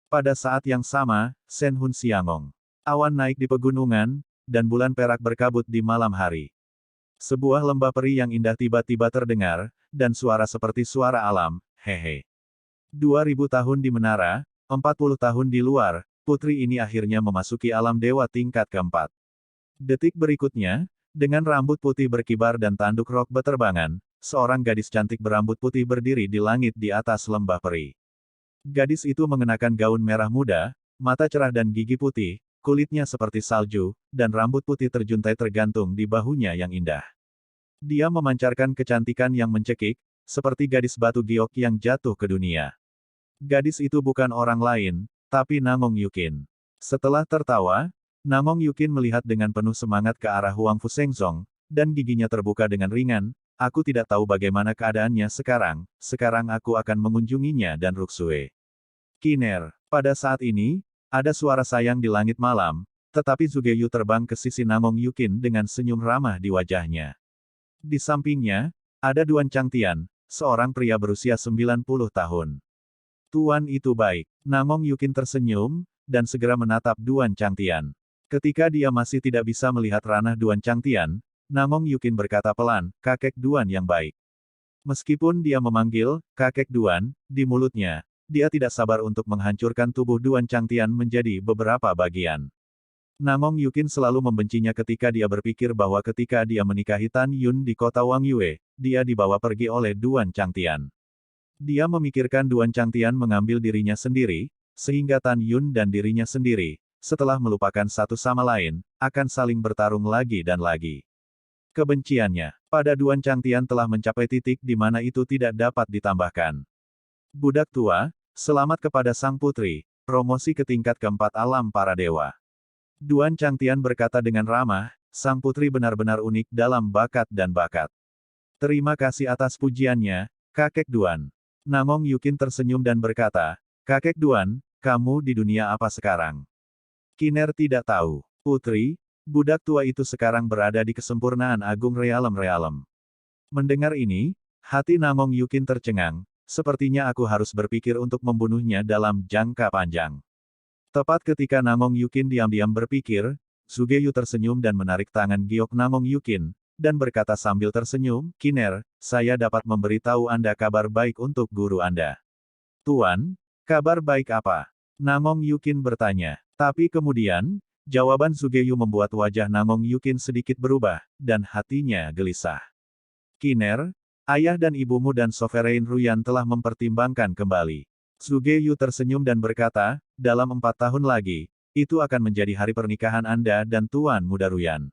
Pada saat yang sama, Senhun Siangong. Awan naik di pegunungan, dan bulan perak berkabut di malam hari. Sebuah lembah peri yang indah tiba-tiba terdengar, dan suara seperti suara alam, hehe. 2000 tahun di menara, 40 tahun di luar, putri ini akhirnya memasuki alam dewa tingkat keempat. Detik berikutnya, dengan rambut putih berkibar dan tanduk rok beterbangan, seorang gadis cantik berambut putih berdiri di langit di atas lembah peri. Gadis itu mengenakan gaun merah muda, mata cerah dan gigi putih, kulitnya seperti salju, dan rambut putih terjuntai tergantung di bahunya yang indah. Dia memancarkan kecantikan yang mencekik, seperti gadis batu giok yang jatuh ke dunia. Gadis itu bukan orang lain, tapi Nangong Yukin. Setelah tertawa, Nangong Yukin melihat dengan penuh semangat ke arah Huang Fusengsong, dan giginya terbuka dengan ringan. Aku tidak tahu bagaimana keadaannya sekarang aku akan mengunjunginya dan Ruksue. Kiner, pada saat ini, ada suara sayang di langit malam, tetapi Zugeyu terbang ke sisi Nangong Yukin dengan senyum ramah di wajahnya. Di sampingnya, ada Duan Changtian, seorang pria berusia 90 tahun. Tuan itu baik. Nangong Yukin tersenyum, dan segera menatap Duan Changtian. Ketika dia masih tidak bisa melihat ranah Duan Changtian, Nangong Yukin berkata pelan, kakek Duan yang baik. Meskipun dia memanggil, kakek Duan, di mulutnya, dia tidak sabar untuk menghancurkan tubuh Duan Changtian menjadi beberapa bagian. Nangong Yukin selalu membencinya ketika dia berpikir bahwa ketika dia menikahi Tan Yun di kota Wangyue, dia dibawa pergi oleh Duan Changtian. Dia memikirkan Duan Changtian mengambil dirinya sendiri, sehingga Tan Yun dan dirinya sendiri, setelah melupakan satu sama lain, akan saling bertarung lagi dan lagi. Kebenciannya pada Duan Changtian telah mencapai titik di mana itu tidak dapat ditambahkan. Budak tua, selamat kepada sang putri, promosi ke tingkat keempat alam para dewa. Duan Changtian berkata dengan ramah, sang putri benar-benar unik dalam bakat dan bakat. Terima kasih atas pujiannya, kakek Duan. Nangong Yukin tersenyum dan berkata, kakek Duan, kamu di dunia apa sekarang? Kiner tidak tahu. Putri, budak tua itu sekarang berada di kesempurnaan agung realem-realem. Mendengar ini, hati Nangong Yukin tercengang, sepertinya aku harus berpikir untuk membunuhnya dalam jangka panjang. Tepat ketika Nangong Yukin diam-diam berpikir, Zugeyu tersenyum dan menarik tangan giok Nangong Yukin, dan berkata sambil tersenyum, Kiner, saya dapat memberitahu Anda kabar baik untuk guru Anda. Tuan, kabar baik apa? Nangong Yukin bertanya. Tapi kemudian, jawaban Zugeyu membuat wajah Nangong Yukin sedikit berubah, dan hatinya gelisah. Kiner, ayah dan ibumu dan Sovereign Ruyan telah mempertimbangkan kembali. Zugeyu tersenyum dan berkata, dalam 4 tahun lagi, itu akan menjadi hari pernikahan Anda dan Tuan Muda Ruyan.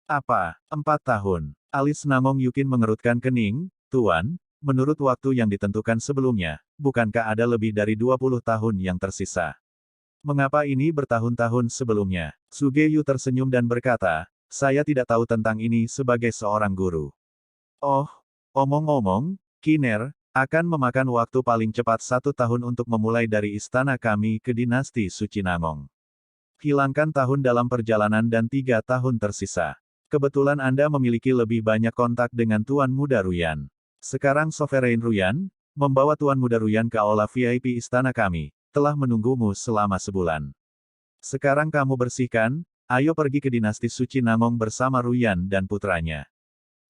Apa, 4 tahun? Alis Nangong Yukin mengerutkan kening, Tuan, menurut waktu yang ditentukan sebelumnya, bukankah ada lebih dari 20 tahun yang tersisa? Mengapa ini bertahun-tahun sebelumnya? Zugeyu tersenyum dan berkata, saya tidak tahu tentang ini sebagai seorang guru. Oh, omong-omong, Kiner, akan memakan waktu paling cepat 1 tahun untuk memulai dari istana kami ke dinasti Suci Nangong. Hilangkan tahun dalam perjalanan dan 3 tahun tersisa. Kebetulan Anda memiliki lebih banyak kontak dengan Tuan Muda Ruyan. Sekarang Sovereign Ruyan, membawa Tuan Muda Ruyan ke aula VIP istana kami, telah menunggumu selama sebulan. Sekarang kamu bersihkan, ayo pergi ke dinasti suci Nangong bersama Ruyan dan putranya.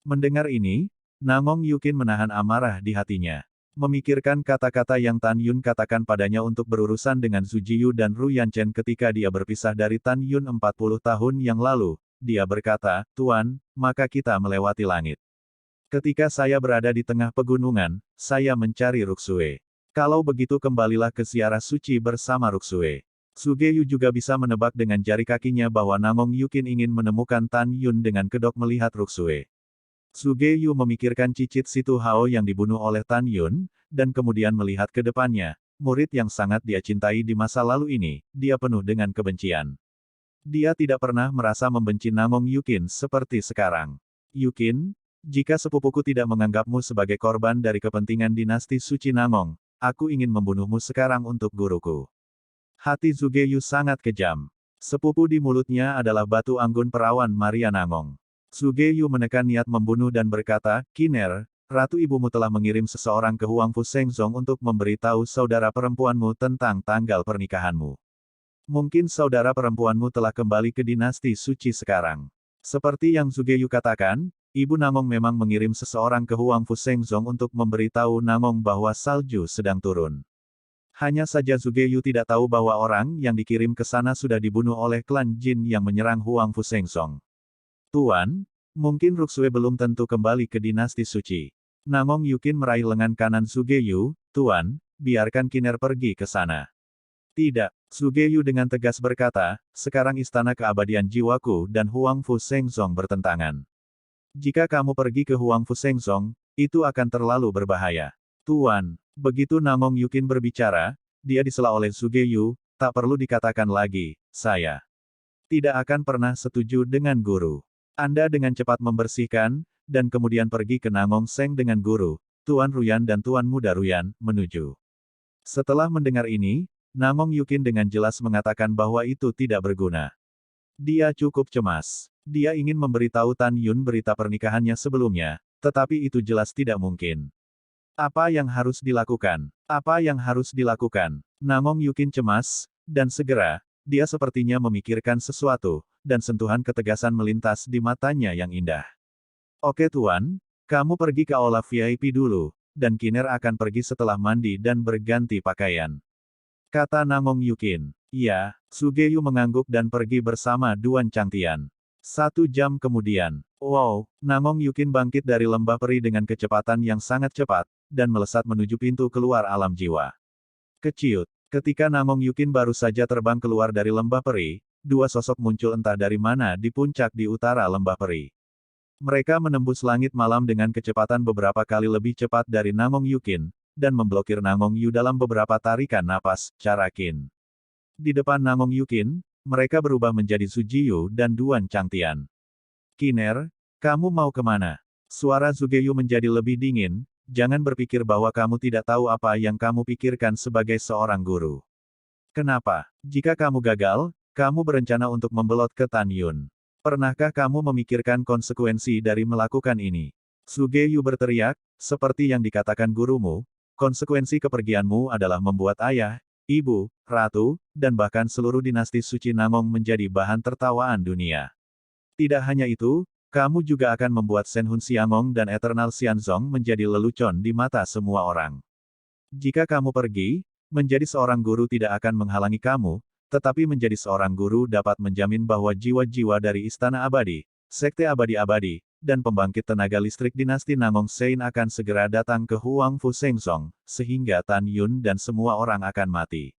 Mendengar ini, Nangong Yukin menahan amarah di hatinya. Memikirkan kata-kata yang Tan Yun katakan padanya untuk berurusan dengan Zhu Jiyu dan Ruyan Chen ketika dia berpisah dari Tan Yun 40 tahun yang lalu, dia berkata, "Tuan, maka kita melewati langit. Ketika saya berada di tengah pegunungan, saya mencari Ruksue. Kalau begitu kembalilah ke ziarah suci bersama Ruksue." Sugeyu juga bisa menebak dengan jari kakinya bahwa Nangong Yukin ingin menemukan Tan Yun dengan kedok melihat Ruksue. Sugeyu memikirkan cicit Situ Hao yang dibunuh oleh Tan Yun, dan kemudian melihat ke depannya, murid yang sangat dia cintai di masa lalu ini, dia penuh dengan kebencian. Dia tidak pernah merasa membenci Nangong Yukin seperti sekarang. "Yukin, jika sepupuku tidak menganggapmu sebagai korban dari kepentingan dinasti suci Nangong, aku ingin membunuhmu sekarang untuk guruku." Hati Sugeyu sangat kejam. Sepupu di mulutnya adalah batu anggun perawan Maria Nangong. Sugeyu menekan niat membunuh dan berkata, "Kiner, ratu ibumu telah mengirim seseorang ke Huangfu Shengzong untuk memberitahu saudara perempuanmu tentang tanggal pernikahanmu. Mungkin saudara perempuanmu telah kembali ke dinasti suci sekarang." Seperti yang Sugeyu katakan, Ibu Nangong memang mengirim seseorang ke Huangfu Shengzong untuk memberitahu Nangong bahwa salju sedang turun. Hanya saja Sugeyu tidak tahu bahwa orang yang dikirim ke sana sudah dibunuh oleh klan Jin yang menyerang Huangfu Shengzong. "Tuan, mungkin Ruksue belum tentu kembali ke dinasti suci." Nangong Yukin meraih lengan kanan Sugeyu, "Tuan, biarkan Kiner pergi ke sana." "Tidak," Sugeyu dengan tegas berkata, "sekarang istana keabadian jiwaku dan Huangfu Shengzong bertentangan. Jika kamu pergi ke Huangfu Shengzong, itu akan terlalu berbahaya." "Tuan." Begitu Nangong Yukin berbicara, dia disela oleh Sugeyu, "Tak perlu dikatakan lagi, saya tidak akan pernah setuju dengan guru. Anda dengan cepat membersihkan, dan kemudian pergi ke Nangong Seng dengan guru, Tuan Ruyan dan Tuan Muda Ruyan, menuju." Setelah mendengar ini, Nangong Yukin dengan jelas mengatakan bahwa itu tidak berguna. Dia cukup cemas. Dia ingin memberitahu Tan Yun berita pernikahannya sebelumnya, tetapi itu jelas tidak mungkin. Apa yang harus dilakukan? Apa yang harus dilakukan? Nangong Yukin cemas, dan segera, dia sepertinya memikirkan sesuatu, dan sentuhan ketegasan melintas di matanya yang indah. "Oke Tuan, kamu pergi ke aula VIP dulu, dan Kiner akan pergi setelah mandi dan berganti pakaian," kata Nangong Yukin. "Ya." Sugeyu mengangguk dan pergi bersama Duan Changtian. 1 jam kemudian, wow, Nangong Yukin bangkit dari lembah peri dengan kecepatan yang sangat cepat, dan melesat menuju pintu keluar alam jiwa. Keciut. Ketika Nangong Yukin baru saja terbang keluar dari lembah peri, 2 sosok muncul entah dari mana di puncak di utara lembah peri. Mereka menembus langit malam dengan kecepatan beberapa kali lebih cepat dari Nangong Yukin, dan memblokir Nangong Yu dalam beberapa tarikan napas, Carakin. Di depan Nangong Yukin, mereka berubah menjadi Zhu Jiyu dan Duan Changtian. "Kiner, kamu mau kemana?" Suara Sugeyu menjadi lebih dingin, "Jangan berpikir bahwa kamu tidak tahu apa yang kamu pikirkan sebagai seorang guru. Kenapa? Jika kamu gagal, kamu berencana untuk membelot ke Tan Yun. Pernahkah kamu memikirkan konsekuensi dari melakukan ini?" Sugeyu berteriak, "Seperti yang dikatakan gurumu, konsekuensi kepergianmu adalah membuat ayah, ibu, ratu, dan bahkan seluruh dinasti suci Nangong menjadi bahan tertawaan dunia. Tidak hanya itu, kamu juga akan membuat Shenhun Xiangong dan Eternal Xianzong menjadi lelucon di mata semua orang. Jika kamu pergi, menjadi seorang guru tidak akan menghalangi kamu, tetapi menjadi seorang guru dapat menjamin bahwa jiwa-jiwa dari Istana Abadi, Sekte Abadi-Abadi, dan pembangkit tenaga listrik dinasti Nangong Sein akan segera datang ke Huangfu Shengzong, sehingga Tan Yun dan semua orang akan mati."